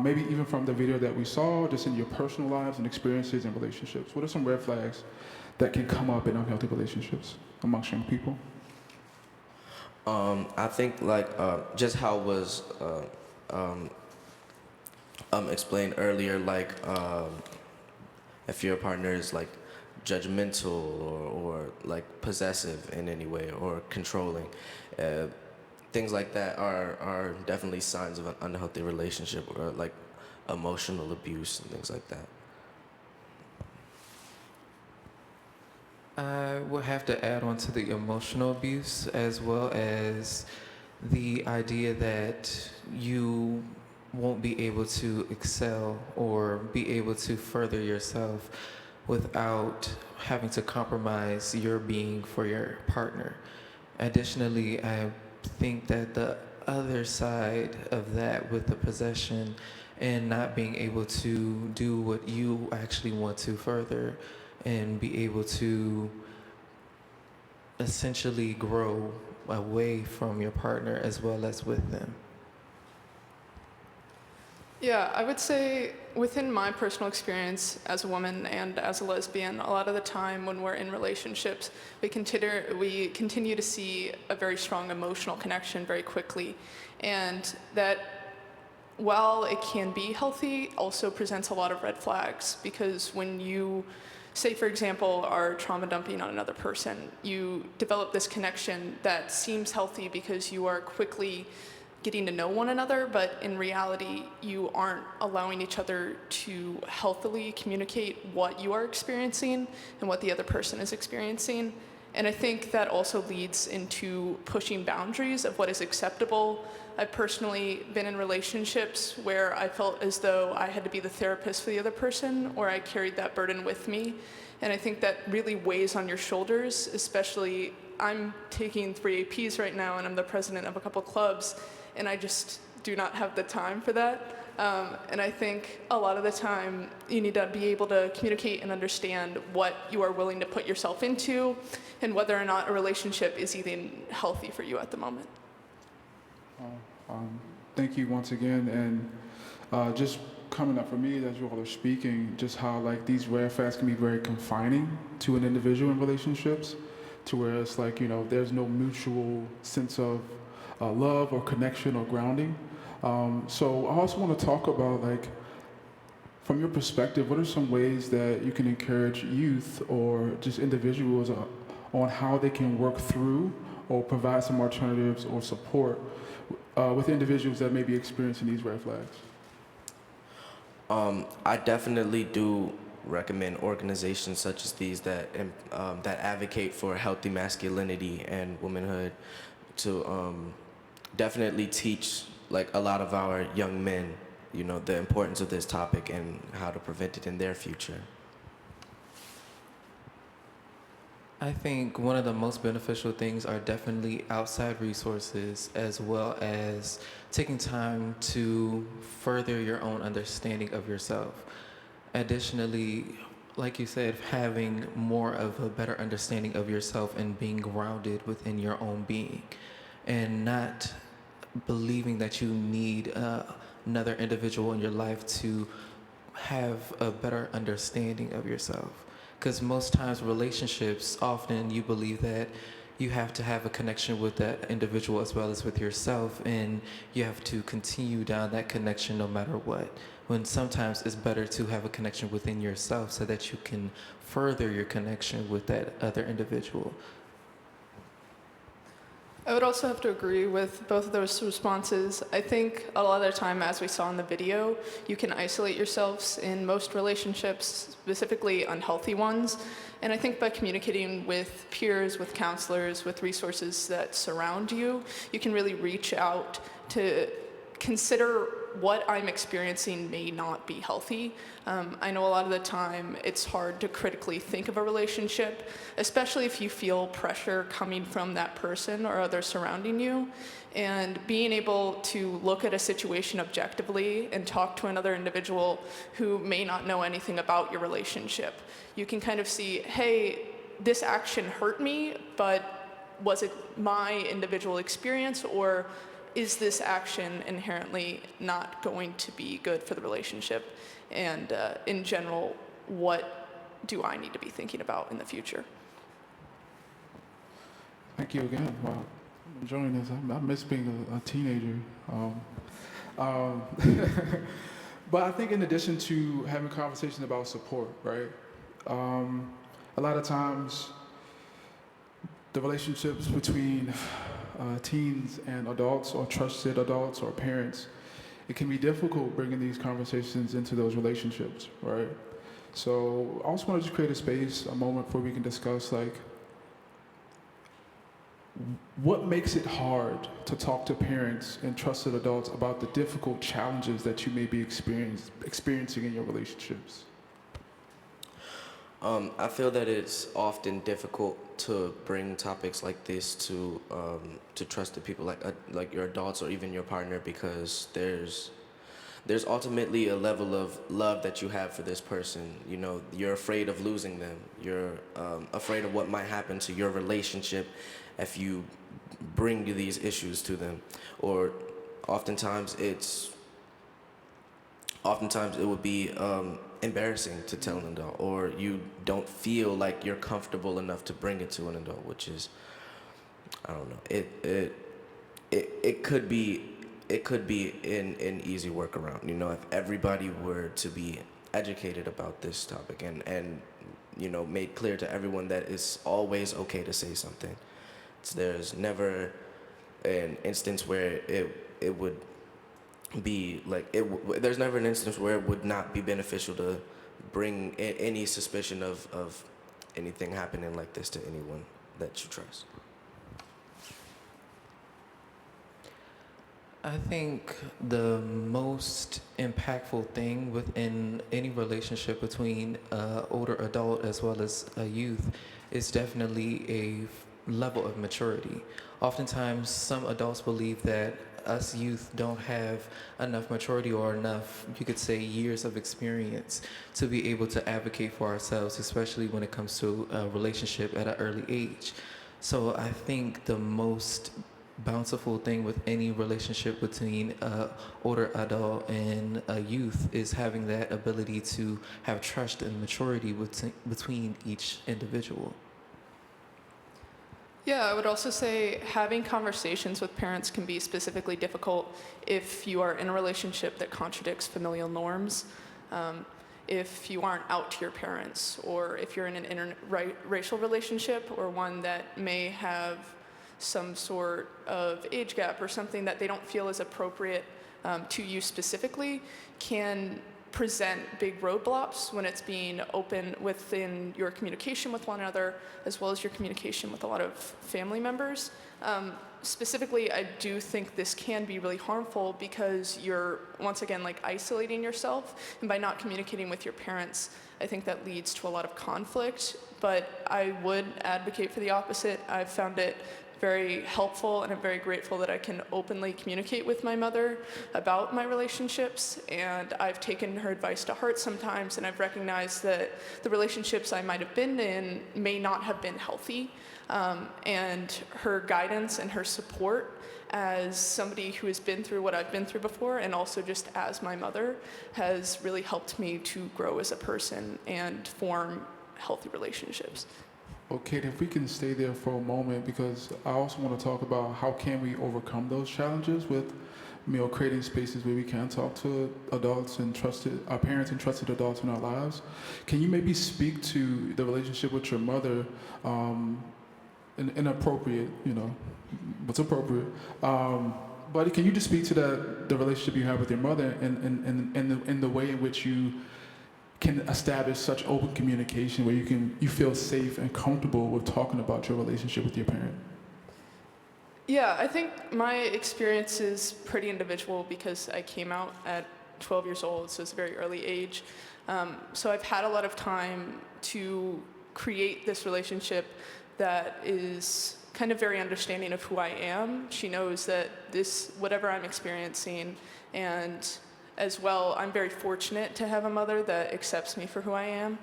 maybe even from the video that we saw, just in your personal lives and experiences and relationships? What are some red flags that can come up in unhealthy relationships amongst young people? I think just how was explained earlier, like if your partner is like judgmental or like possessive in any way or controlling, things like that are definitely signs of an unhealthy relationship, or like emotional abuse and things like that. I would have to add on to the emotional abuse, as well as the idea that you won't be able to excel or be able to further yourself without having to compromise your being for your partner. Additionally, I think that the other side of that, with the possession and not being able to do what you actually want to further and be able to essentially grow away from your partner as well as with them. Yeah, I would say within my personal experience as a woman and as a lesbian, a lot of the time when we're in relationships, we continue to see a very strong emotional connection very quickly. And that, while it can be healthy, also presents a lot of red flags, because when you, say for example, are trauma dumping on another person, you develop this connection that seems healthy because you are quickly getting to know one another, but in reality, you aren't allowing each other to healthily communicate what you are experiencing and what the other person is experiencing. And I think that also leads into pushing boundaries of what is acceptable. I've personally been in relationships where I felt as though I had to be the therapist for the other person, or I carried that burden with me. And I think that really weighs on your shoulders, especially I'm taking 3 APs right now, and I'm the president of a couple clubs, and I just do not have the time for that. And I think a lot of the time you need to be able to communicate and understand what you are willing to put yourself into and whether or not a relationship is even healthy for you at the moment. Thank you once again, and just coming up for me as you all are speaking, just how like these red flags can be very confining to an individual in relationships, to where it's like, you know, there's no mutual sense of love or connection or grounding. So I also want to talk about, like, from your perspective, what are some ways that you can encourage youth or just individuals on how they can work through or provide some alternatives or support with individuals that may be experiencing these red flags? I definitely do recommend organizations such as these that advocate for healthy masculinity and womanhood to definitely teach like a lot of our young men, you know, the importance of this topic and how to prevent it in their future. I think one of the most beneficial things are definitely outside resources, as well as taking time to further your own understanding of yourself. Additionally, like you said, having more of a better understanding of yourself and being grounded within your own being, and not believing that you need another individual in your life to have a better understanding of yourself. Because most times relationships, often you believe that you have to have a connection with that individual as well as with yourself, and you have to continue down that connection no matter what. When sometimes it's better to have a connection within yourself so that you can further your connection with that other individual. I would also have to agree with both of those responses. I think a lot of the time, as we saw in the video, you can isolate yourselves in most relationships, specifically unhealthy ones. And I think by communicating with peers, with counselors, with resources that surround you, you can really reach out to consider what I'm experiencing may not be healthy. I know a lot of the time it's hard to critically think of a relationship, especially if you feel pressure coming from that person or others surrounding you. And being able to look at a situation objectively and talk to another individual who may not know anything about your relationship, you can kind of see, hey, this action hurt me, but was it my individual experience, or is this action inherently not going to be good for the relationship? And in general, what do I need to be thinking about in the future? Thank you again. Wow, I'm enjoying this. I miss being a teenager. But I think in addition to having conversations about support, right? A lot of times, the relationships between teens and adults or trusted adults or parents, it can be difficult bringing these conversations into those relationships, right? So I also want to just create a space, a moment where we can discuss like, what makes it hard to talk to parents and trusted adults about the difficult challenges that you may be experiencing in your relationships? I feel that it's often difficult to bring topics like this to trusted people like your adults or even your partner, because there's ultimately a level of love that you have for this person. You know, you're afraid of losing them. You're afraid of what might happen to your relationship if you bring these issues to them. Or oftentimes it would be embarrassing to tell an adult, or you don't feel like you're comfortable enough to bring it to an adult, which is, I don't know, it could be an easy workaround, you know, if everybody were to be educated about this topic and you know, made clear to everyone that it's always okay to say something. There's never an instance where it would be like there's never an instance where it would not be beneficial to bring any suspicion of anything happening like this to anyone that you trust. I think the most impactful thing within any relationship between an older adult as well as a youth is definitely a level of maturity. Oftentimes, some adults believe that us youth don't have enough maturity or enough, you could say, years of experience to be able to advocate for ourselves, especially when it comes to a relationship at an early age. So I think the most bountiful thing with any relationship between an older adult and a youth is having that ability to have trust and maturity between each individual. Yeah, I would also say having conversations with parents can be specifically difficult if you are in a relationship that contradicts familial norms. If you aren't out to your parents, or if you're in an interracial relationship, or one that may have some sort of age gap or something that they don't feel is appropriate to you specifically, can present big roadblocks when it's being open within your communication with one another, as well as your communication with a lot of family members. Specifically, I do think this can be really harmful because you're, once again, like isolating yourself, and by not communicating with your parents, I think that leads to a lot of conflict. But I would advocate for the opposite. I've found it very helpful, and I'm very grateful that I can openly communicate with my mother about my relationships, and I've taken her advice to heart sometimes, and I've recognized that the relationships I might have been in may not have been healthy, and her guidance and her support as somebody who has been through what I've been through before, and also just as my mother, has really helped me to grow as a person and form healthy relationships. Okay, if we can stay there for a moment, because I also want to talk about how can we overcome those challenges with, you know, creating spaces where we can talk to adults and our parents and trusted adults in our lives. Can you maybe speak to the relationship with your mother, inappropriate, you know, what's appropriate, but can you just speak to the relationship you have with your mother and the way in which you can establish such open communication where you feel safe and comfortable with talking about your relationship with your parent? Yeah, I think my experience is pretty individual because I came out at 12 years old, so it's a very early age. So I've had a lot of time to create this relationship that is kind of very understanding of who I am. She knows that whatever I'm experiencing, and as well, I'm very fortunate to have a mother that accepts me for who I am,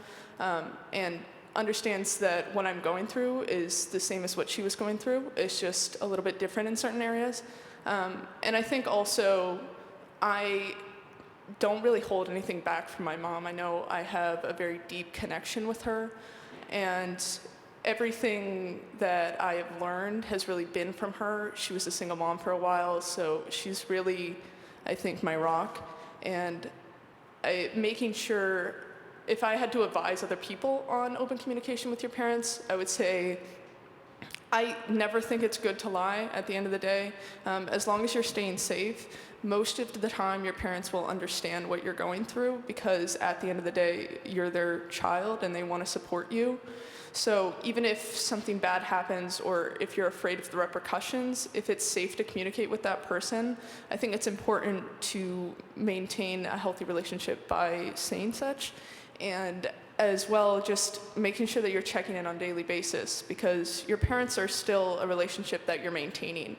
and understands that what I'm going through is the same as what she was going through. It's just a little bit different in certain areas. And I think also I don't really hold anything back from my mom. I know I have a very deep connection with her, and everything that I have learned has really been from her. She was a single mom for a while, so she's really, I think, my rock. And making sure, if I had to advise other people on open communication with your parents, I would say, I never think it's good to lie at the end of the day. As long as you're staying safe, most of the time your parents will understand what you're going through, because at the end of the day, you're their child and they want to support you. So even if something bad happens, or if you're afraid of the repercussions, if it's safe to communicate with that person, I think it's important to maintain a healthy relationship by saying such. And as well, just making sure that you're checking in on a daily basis, because your parents are still a relationship that you're maintaining.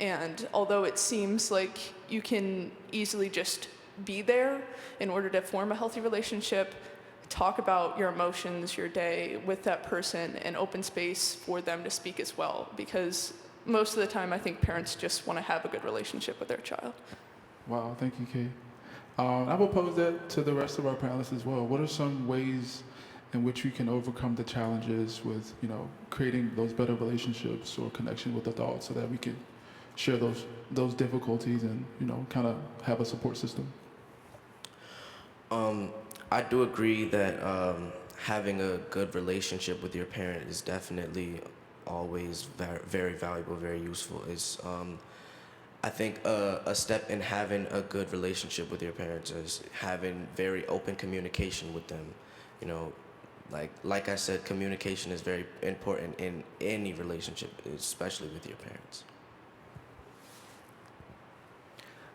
And although it seems like you can easily just be there in order to form a healthy relationship, talk about your emotions, your day with that person, and open space for them to speak as well. Because most of the time, I think parents just want to have a good relationship with their child. Wow, thank you, Kate. I will pose that to the rest of our panelists as well. What are some ways in which we can overcome the challenges with, creating those better relationships or connection with adults, so that we can share those difficulties and, kind of have a support system? I do agree that having a good relationship with your parent is definitely always very valuable, very useful. I think a step in having a good relationship with your parents is having very open communication with them. Like I said, communication is very important in any relationship, especially with your parents.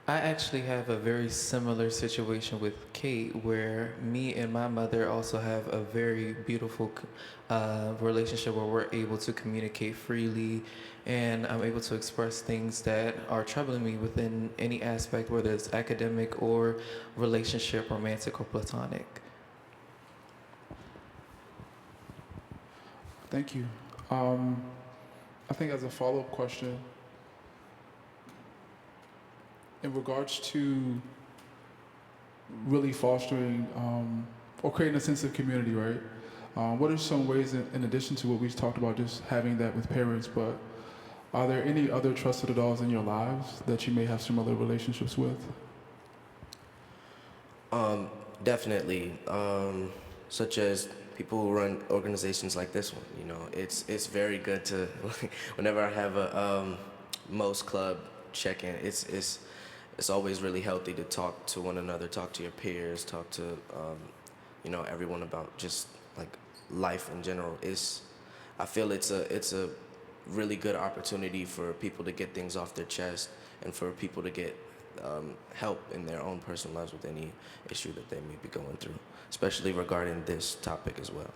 I actually have a very similar situation with Kate, where me and my mother also have a very beautiful relationship where we're able to communicate freely, and I'm able to express things that are troubling me within any aspect, whether it's academic or relationship, romantic or platonic. Thank you. I think as a follow-up question, in regards to really fostering or creating a sense of community, right? What are some ways, in addition to what we've talked about, just having that with parents, but are there any other trusted adults in your lives that you may have similar relationships with? Definitely, such as people who run organizations like this one. It's very good to, whenever I have a most club check-in, it's always really healthy to talk to one another, talk to your peers, talk to everyone about just like life in general. I feel it's a really good opportunity for people to get things off their chest, and for people to get help in their own personal lives with any issue that they may be going through, especially regarding this topic as well.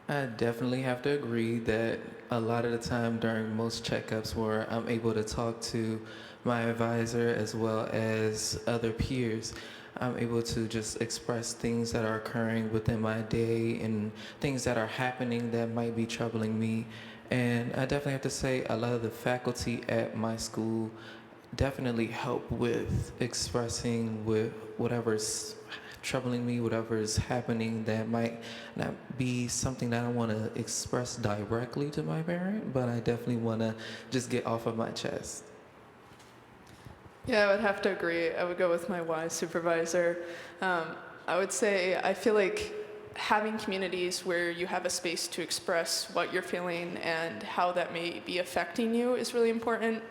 I definitely have to agree that a lot of the time during most checkups where I'm able to talk to my advisor as well as other peers, I'm able to just express things that are occurring within my day and things that are happening that might be troubling me. And I definitely have to say a lot of the faculty at my school definitely help with expressing with whatever's troubling me, whatever is happening that might not be something that I want to express directly to my parent, but I definitely want to just get off of my chest. Yeah, I would have to agree. I would go with my wise supervisor. I would say I feel like having communities where you have a space to express what you're feeling and how that may be affecting you is really important.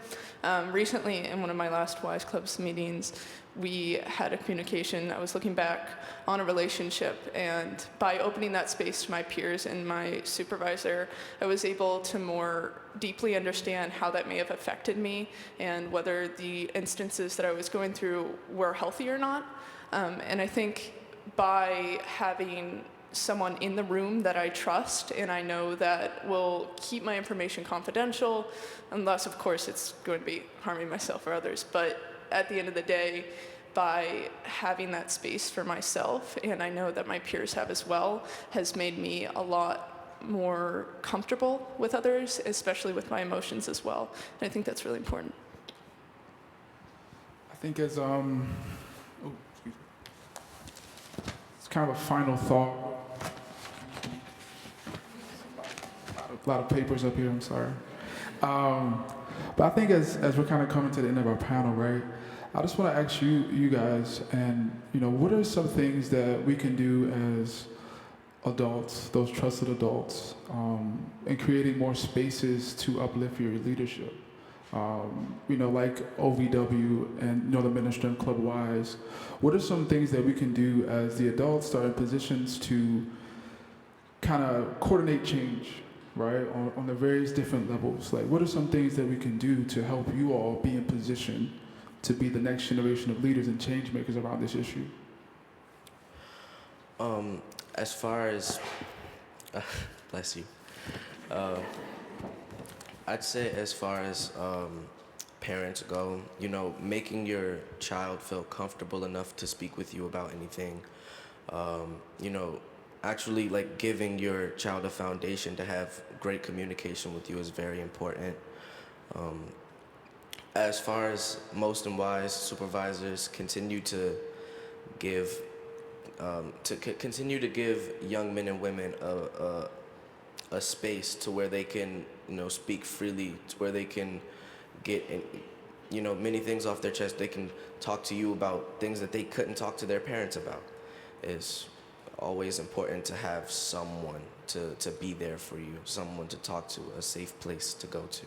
Recently, in one of my last Wise Clubs meetings, we had a communication. I was looking back on a relationship, and by opening that space to my peers and my supervisor, I was able to more deeply understand how that may have affected me and whether the instances that I was going through were healthy or not. And I think by having someone in the room that I trust and I know that will keep my information confidential, unless, of course, it's going to be harming myself or others. But at the end of the day, by having that space for myself, and I know that my peers have as well, has made me a lot more comfortable with others, especially with my emotions as well. And I think that's really important. I think as it's kind of a final thought. A lot of papers up here, I'm sorry. But I think as we're kind of coming to the end of our panel, right, I just want to ask you guys, and what are some things that we can do as adults, those trusted adults, in creating more spaces to uplift your leadership? Like OVW and the Men of Strength Club Wise, what are some things that we can do as the adults that are in positions to kind of coordinate change, right, on the various different levels? Like, what are some things that we can do to help you all be in position to be the next generation of leaders and change makers around this issue? As far as, bless you, I'd say as far as parents go, making your child feel comfortable enough to speak with you about anything, actually like giving your child a foundation to have great communication with you is very important. As far as most and wise supervisors, continue to give young men and women a space to where they can speak freely, to where they can get many things off their chest. They can talk to you about things that they couldn't talk to their parents about. It's always important to have someone to be there for you, someone to talk to, a safe place to go to.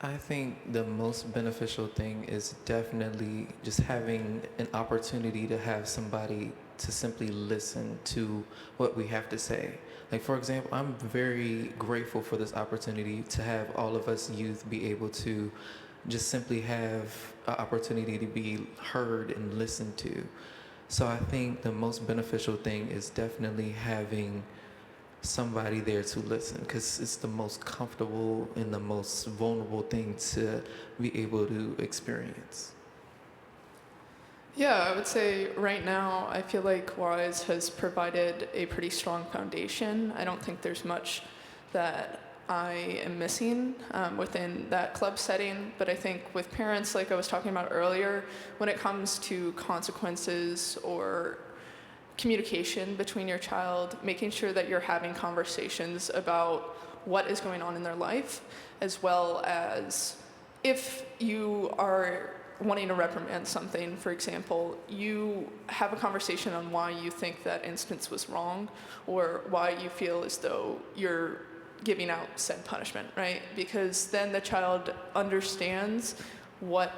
I think the most beneficial thing is definitely just having an opportunity to have somebody to simply listen to what we have to say. Like, for example, I'm very grateful for this opportunity to have all of us youth be able to just simply have an opportunity to be heard and listened to. So I think the most beneficial thing is definitely having somebody there to listen, because it's the most comfortable and the most vulnerable thing to be able to experience. Yeah, I would say right now, I feel like WISE has provided a pretty strong foundation. I don't think there's much that I am missing within that club setting, but I think with parents, like I was talking about earlier, when it comes to consequences or communication between your child, making sure that you're having conversations about what is going on in their life, as well as if you are wanting to reprimand something, for example, you have a conversation on why you think that instance was wrong, or why you feel as though you're giving out said punishment, right? Because then the child understands what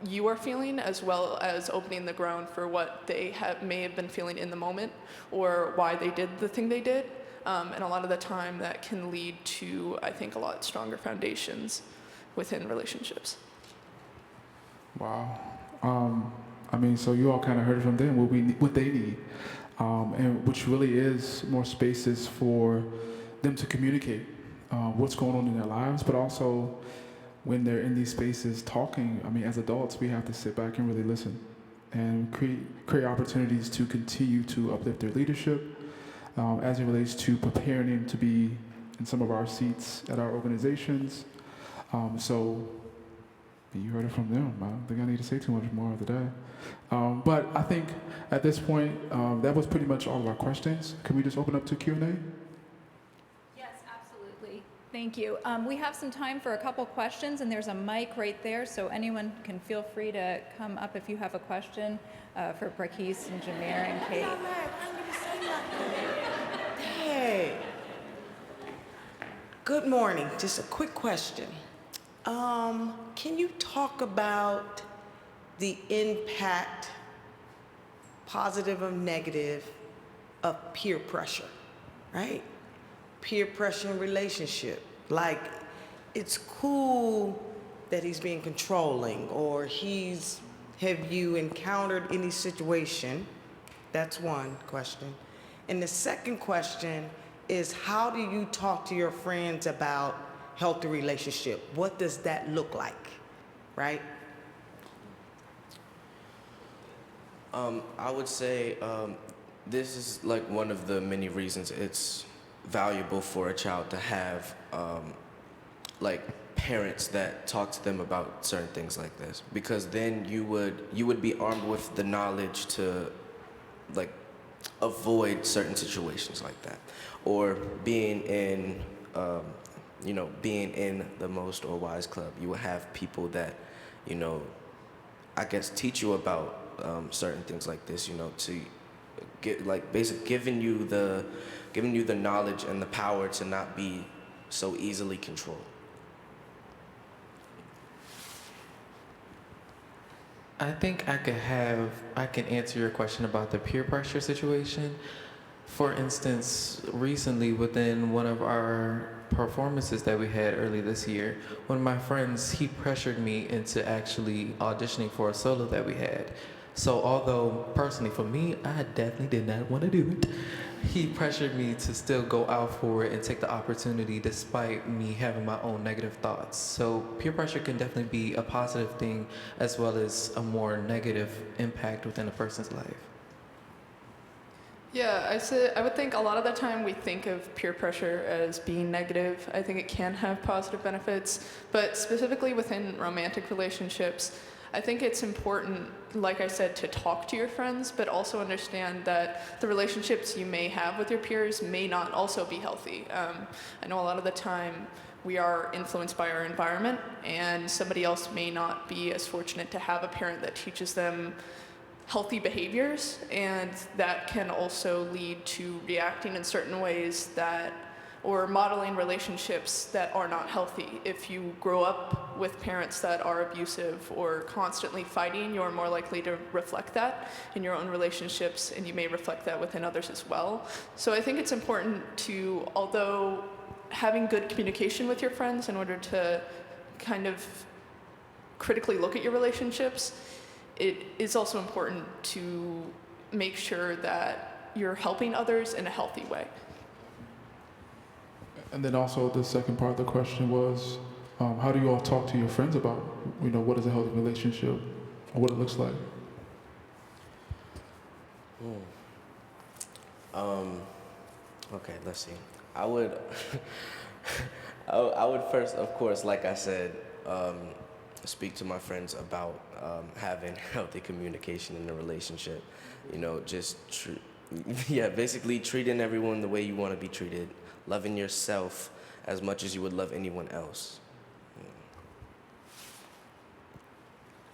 you are feeling, as well as opening the ground for what they may have been feeling in the moment, or why they did the thing they did. And a lot of the time that can lead to, I think, a lot stronger foundations within relationships. Wow. So you all kind of heard from them what they need, and which really is more spaces for them to communicate what's going on in their lives, but also when they're in these spaces talking, as adults, we have to sit back and really listen and create opportunities to continue to uplift their leadership as it relates to preparing them to be in some of our seats at our organizations. So you heard it from them. I don't think I need to say too much more of the day. But I think at this point, that was pretty much all of our questions. Can we just open up to Q&A? Thank you. We have some time for a couple questions, and there's a mic right there, so anyone can feel free to come up if you have a question for Braquise and Jameer and Kate. Hey. Good morning. Just a quick question. Can you talk about the impact, positive or negative, of peer pressure, right? Peer pressure in relationship. Like, it's cool that he's being controlling, or have you encountered any situation? That's one question. And the second question is, how do you talk to your friends about healthy relationship? What does that look like, right? I would say this is like one of the many reasons it's valuable for a child to have parents that talk to them about certain things like this, because then you would be armed with the knowledge to avoid certain situations like that, or being in being in the Most or Wise Club, you will have people that, I guess teach you about certain things like this, to get basically giving you the knowledge and the power to not be so easily controlled. I think I can answer your question about the peer pressure situation. For instance, recently within one of our performances that we had early this year, one of my friends, he pressured me into actually auditioning for a solo that we had. So although personally for me, I definitely did not want to do it, he pressured me to still go out for it and take the opportunity despite me having my own negative thoughts. So peer pressure can definitely be a positive thing as well as a more negative impact within a person's life. Yeah, I would think a lot of the time we think of peer pressure as being negative. I think it can have positive benefits, but specifically within romantic relationships, I think it's important, like I said, to talk to your friends, but also understand that the relationships you may have with your peers may not also be healthy. I know a lot of the time we are influenced by our environment, and somebody else may not be as fortunate to have a parent that teaches them healthy behaviors, and that can also lead to reacting in certain ways or modeling relationships that are not healthy. If you grow up with parents that are abusive or constantly fighting, you're more likely to reflect that in your own relationships, and you may reflect that within others as well. So I think it's important to, although having good communication with your friends in order to kind of critically look at your relationships, it is also important to make sure that you're helping others in a healthy way. And then also the second part of the question was, how do you all talk to your friends about, what is a healthy relationship or what it looks like? Okay, let's see. I would, I would first, of course, like I said, speak to my friends about having healthy communication in a relationship. Basically treating everyone the way you want to be treated, loving yourself as much as you would love anyone else.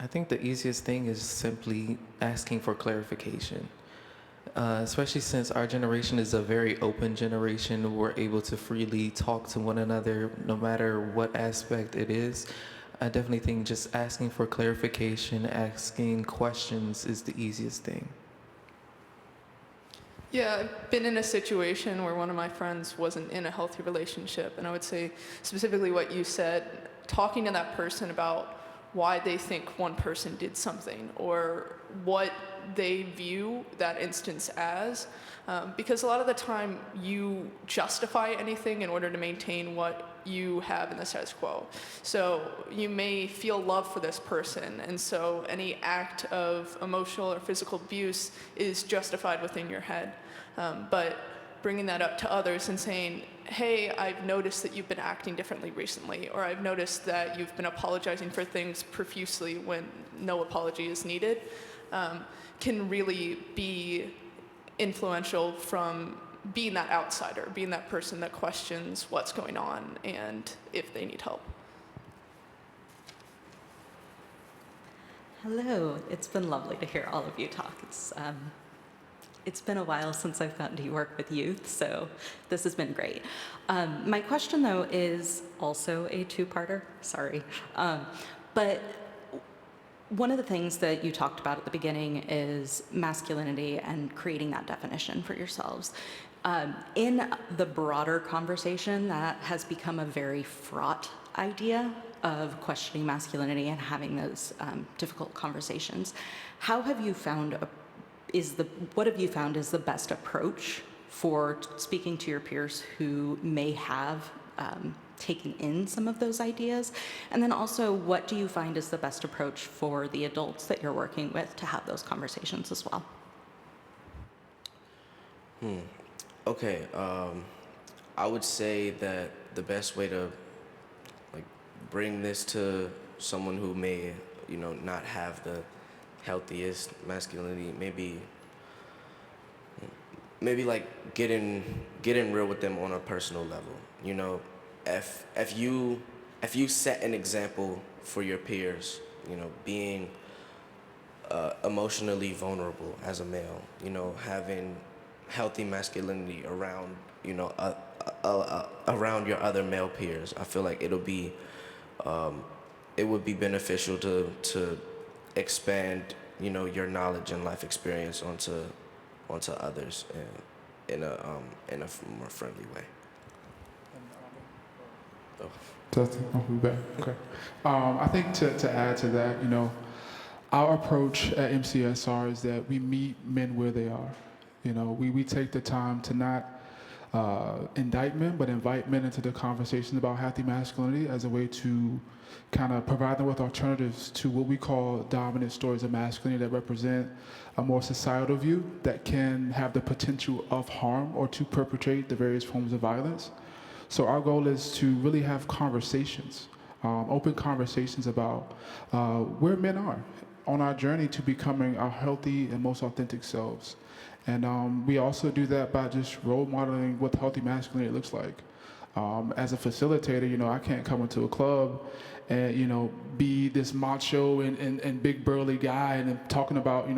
I think the easiest thing is simply asking for clarification. Especially since our generation is a very open generation, we're able to freely talk to one another no matter what aspect it is. I definitely think just asking for clarification, asking questions is the easiest thing. Yeah, I've been in a situation where one of my friends wasn't in a healthy relationship, and I would say specifically what you said, talking to that person about why they think one person did something or what they view that instance as, because a lot of the time you justify anything in order to maintain what you have in the status quo. So you may feel love for this person, and so any act of emotional or physical abuse is justified within your head. But bringing that up to others and saying, hey, I've noticed that you've been acting differently recently, or I've noticed that you've been apologizing for things profusely when no apology is needed, can really be influential from being that outsider, being that person that questions what's going on and if they need help. Hello, it's been lovely to hear all of you talk. It's been a while since I've gotten to work with youth, so this has been great. My question, though, is also a two-parter. Sorry. But one of the things that you talked about at the beginning is masculinity and creating that definition for yourselves. In the broader conversation, that has become a very fraught idea of questioning masculinity and having those difficult conversations. How have you found what have you found is the best approach for speaking to your peers who may have taken in some of those ideas? And then also, what do you find is the best approach for the adults that you're working with to have those conversations as well? Okay, I would say that the best way to bring this to someone who may, not have the healthiest masculinity, maybe like getting real with them on a personal level. if you set an example for your peers, being emotionally vulnerable as a male, having healthy masculinity around, around your other male peers, I feel like it would be beneficial to expand, your knowledge and life experience onto others in a more friendly way. Okay. I think to add to that, our approach at MCSR is that we meet men where they are. We take the time to not indict men, but invite men into the conversations about healthy masculinity as a way to kind of provide them with alternatives to what we call dominant stories of masculinity that represent a more societal view that can have the potential of harm or to perpetrate the various forms of violence. So our goal is to really have conversations, open conversations about where men are on our journey to becoming our healthy and most authentic selves. And we also do that by just role modeling what healthy masculinity looks like. As a facilitator, I can't come into a club and, be this macho and big burly guy and talking about,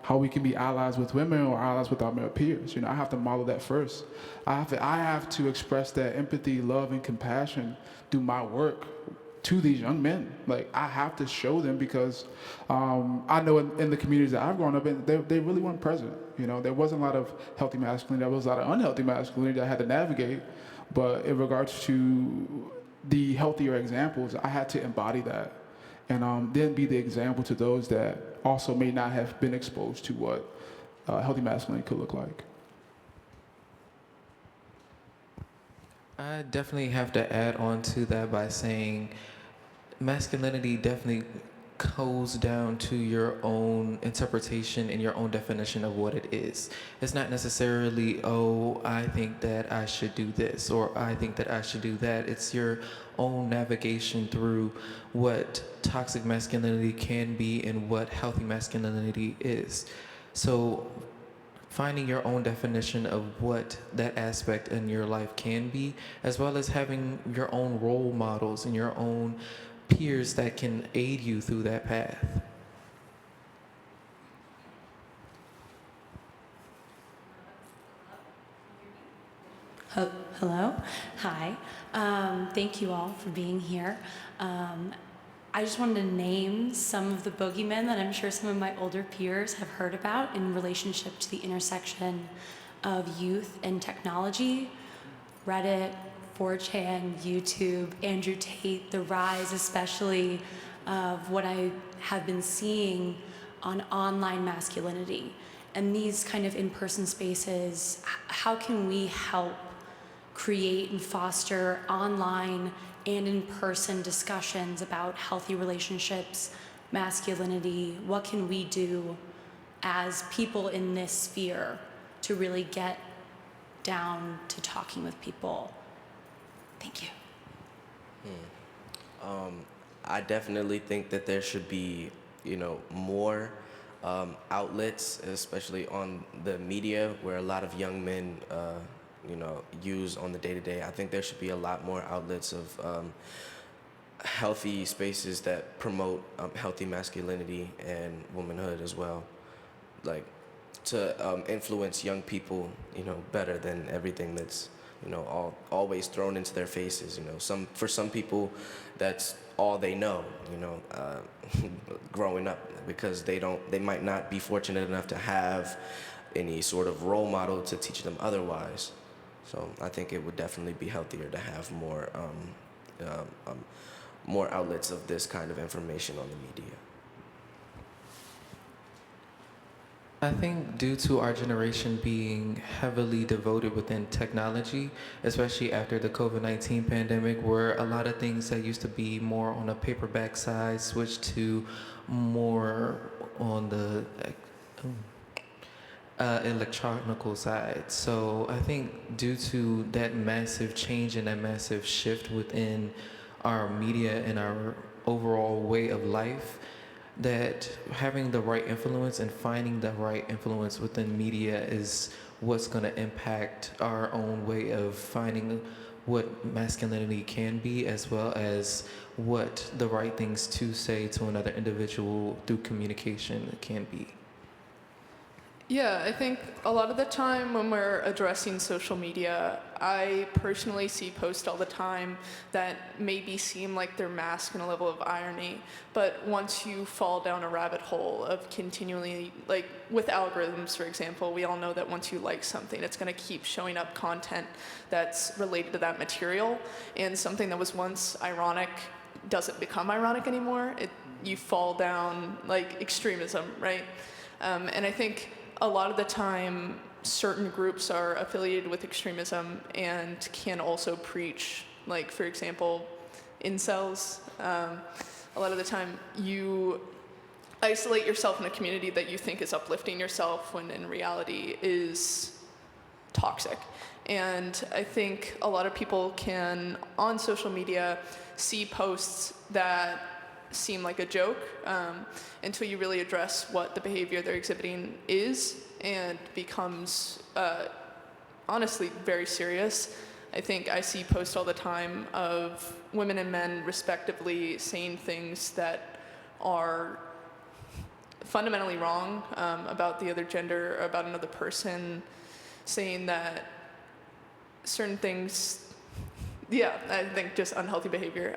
how we can be allies with women or allies with our male peers. I have to model that first. I have to express that empathy, love, and compassion through my work to these young men. Like, I have to show them because I know in the communities that I've grown up in, they really weren't present. There wasn't a lot of healthy masculinity. There was a lot of unhealthy masculinity that I had to navigate. But in regards to the healthier examples, I had to embody that and then be the example to those that also may not have been exposed to what healthy masculinity could look like. I definitely have to add on to that by saying masculinity definitely goes down to your own interpretation and your own definition of what it is. It's not necessarily, oh, I think that I should do this or I think that I should do that. It's your own navigation through what toxic masculinity can be and what healthy masculinity is. So finding your own definition of what that aspect in your life can be, as well as having your own role models and your own peers that can aid you through that path. Hello. Hi. Thank you all for being here. I just wanted to name some of the boogeymen that I'm sure some of my older peers have heard about in relationship to the intersection of youth and technology. Reddit, 4chan, YouTube, Andrew Tate, the rise especially of what I have been seeing on online masculinity. And these kind of in-person spaces, how can we help create and foster online and in-person discussions about healthy relationships, masculinity? What can we do as people in this sphere to really get down to talking with people? Thank you. I definitely think that there should be, more outlets, especially on the media, where a lot of young men, use on the day-to-day. I think there should be a lot more outlets of healthy spaces that promote healthy masculinity and womanhood as well, like to influence young people, better than everything that's always thrown into their faces. For some people, that's all they know, growing up, because they might not be fortunate enough to have any sort of role model to teach them otherwise. So I think it would definitely be healthier to have more outlets of this kind of information on the media. I think due to our generation being heavily devoted within technology, especially after the COVID-19 pandemic, where a lot of things that used to be more on a paperback side switched to more on the electronical side. So I think due to that massive change and that massive shift within our media and our overall way of life, that having the right influence and finding the right influence within media is what's going to impact our own way of finding what masculinity can be, as well as what the right things to say to another individual through communication can be. Yeah, I think a lot of the time when we're addressing social media, I personally see posts all the time that maybe seem like they're masked in a level of irony, but once you fall down a rabbit hole of continually, like with algorithms, for example, we all know that once you like something, it's going to keep showing up content that's related to that material, and something that was once ironic doesn't become ironic anymore. You fall down like extremism, right? And I think a lot of the time, certain groups are affiliated with extremism and can also preach, like, for example, incels. A lot of the time, you isolate yourself in a community that you think is uplifting yourself when in reality is toxic. And I think a lot of people can, on social media, see posts that seem like a joke until you really address what the behavior they're exhibiting is and becomes honestly very serious. I think I see posts all the time of women and men respectively saying things that are fundamentally wrong about the other gender or about another person, saying that certain things, yeah, I think just unhealthy behavior.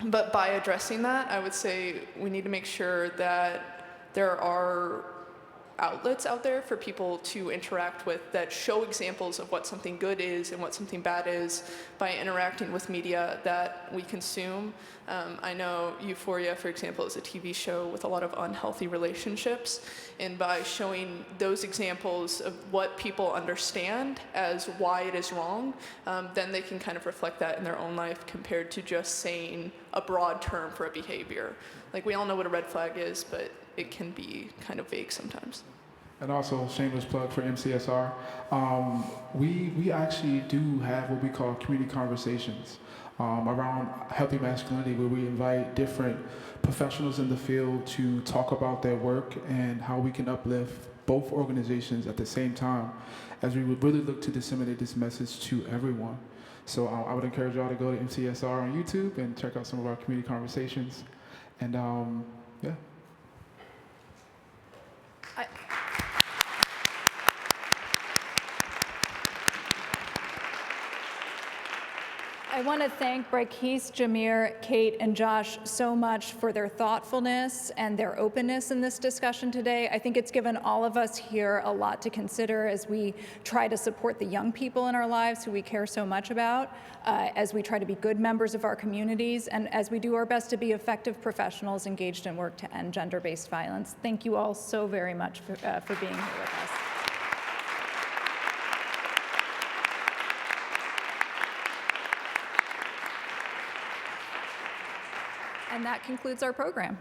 But by addressing that, I would say we need to make sure that there are outlets out there for people to interact with that show examples of what something good is and what something bad is by interacting with media that we consume. I know Euphoria, for example, is a TV show with a lot of unhealthy relationships, and by showing those examples of what people understand as why it is wrong, then they can kind of reflect that in their own life compared to just saying a broad term for a behavior. Like, we all know what a red flag is, but it can be kind of vague sometimes. And also, shameless plug for MCSR, we actually do have what we call community conversations around healthy masculinity, where we invite different professionals in the field to talk about their work and how we can uplift both organizations at the same time, as we would really look to disseminate this message to everyone. So I would encourage y'all to go to MCSR on YouTube and check out some of our community conversations. And yeah. I want to thank Braikis, Jameer, Kate, and Josh so much for their thoughtfulness and their openness in this discussion today. I think it's given all of us here a lot to consider as we try to support the young people in our lives who we care so much about, as we try to be good members of our communities, and as we do our best to be effective professionals engaged in work to end gender-based violence. Thank you all so very much for being here with us. And that concludes our program.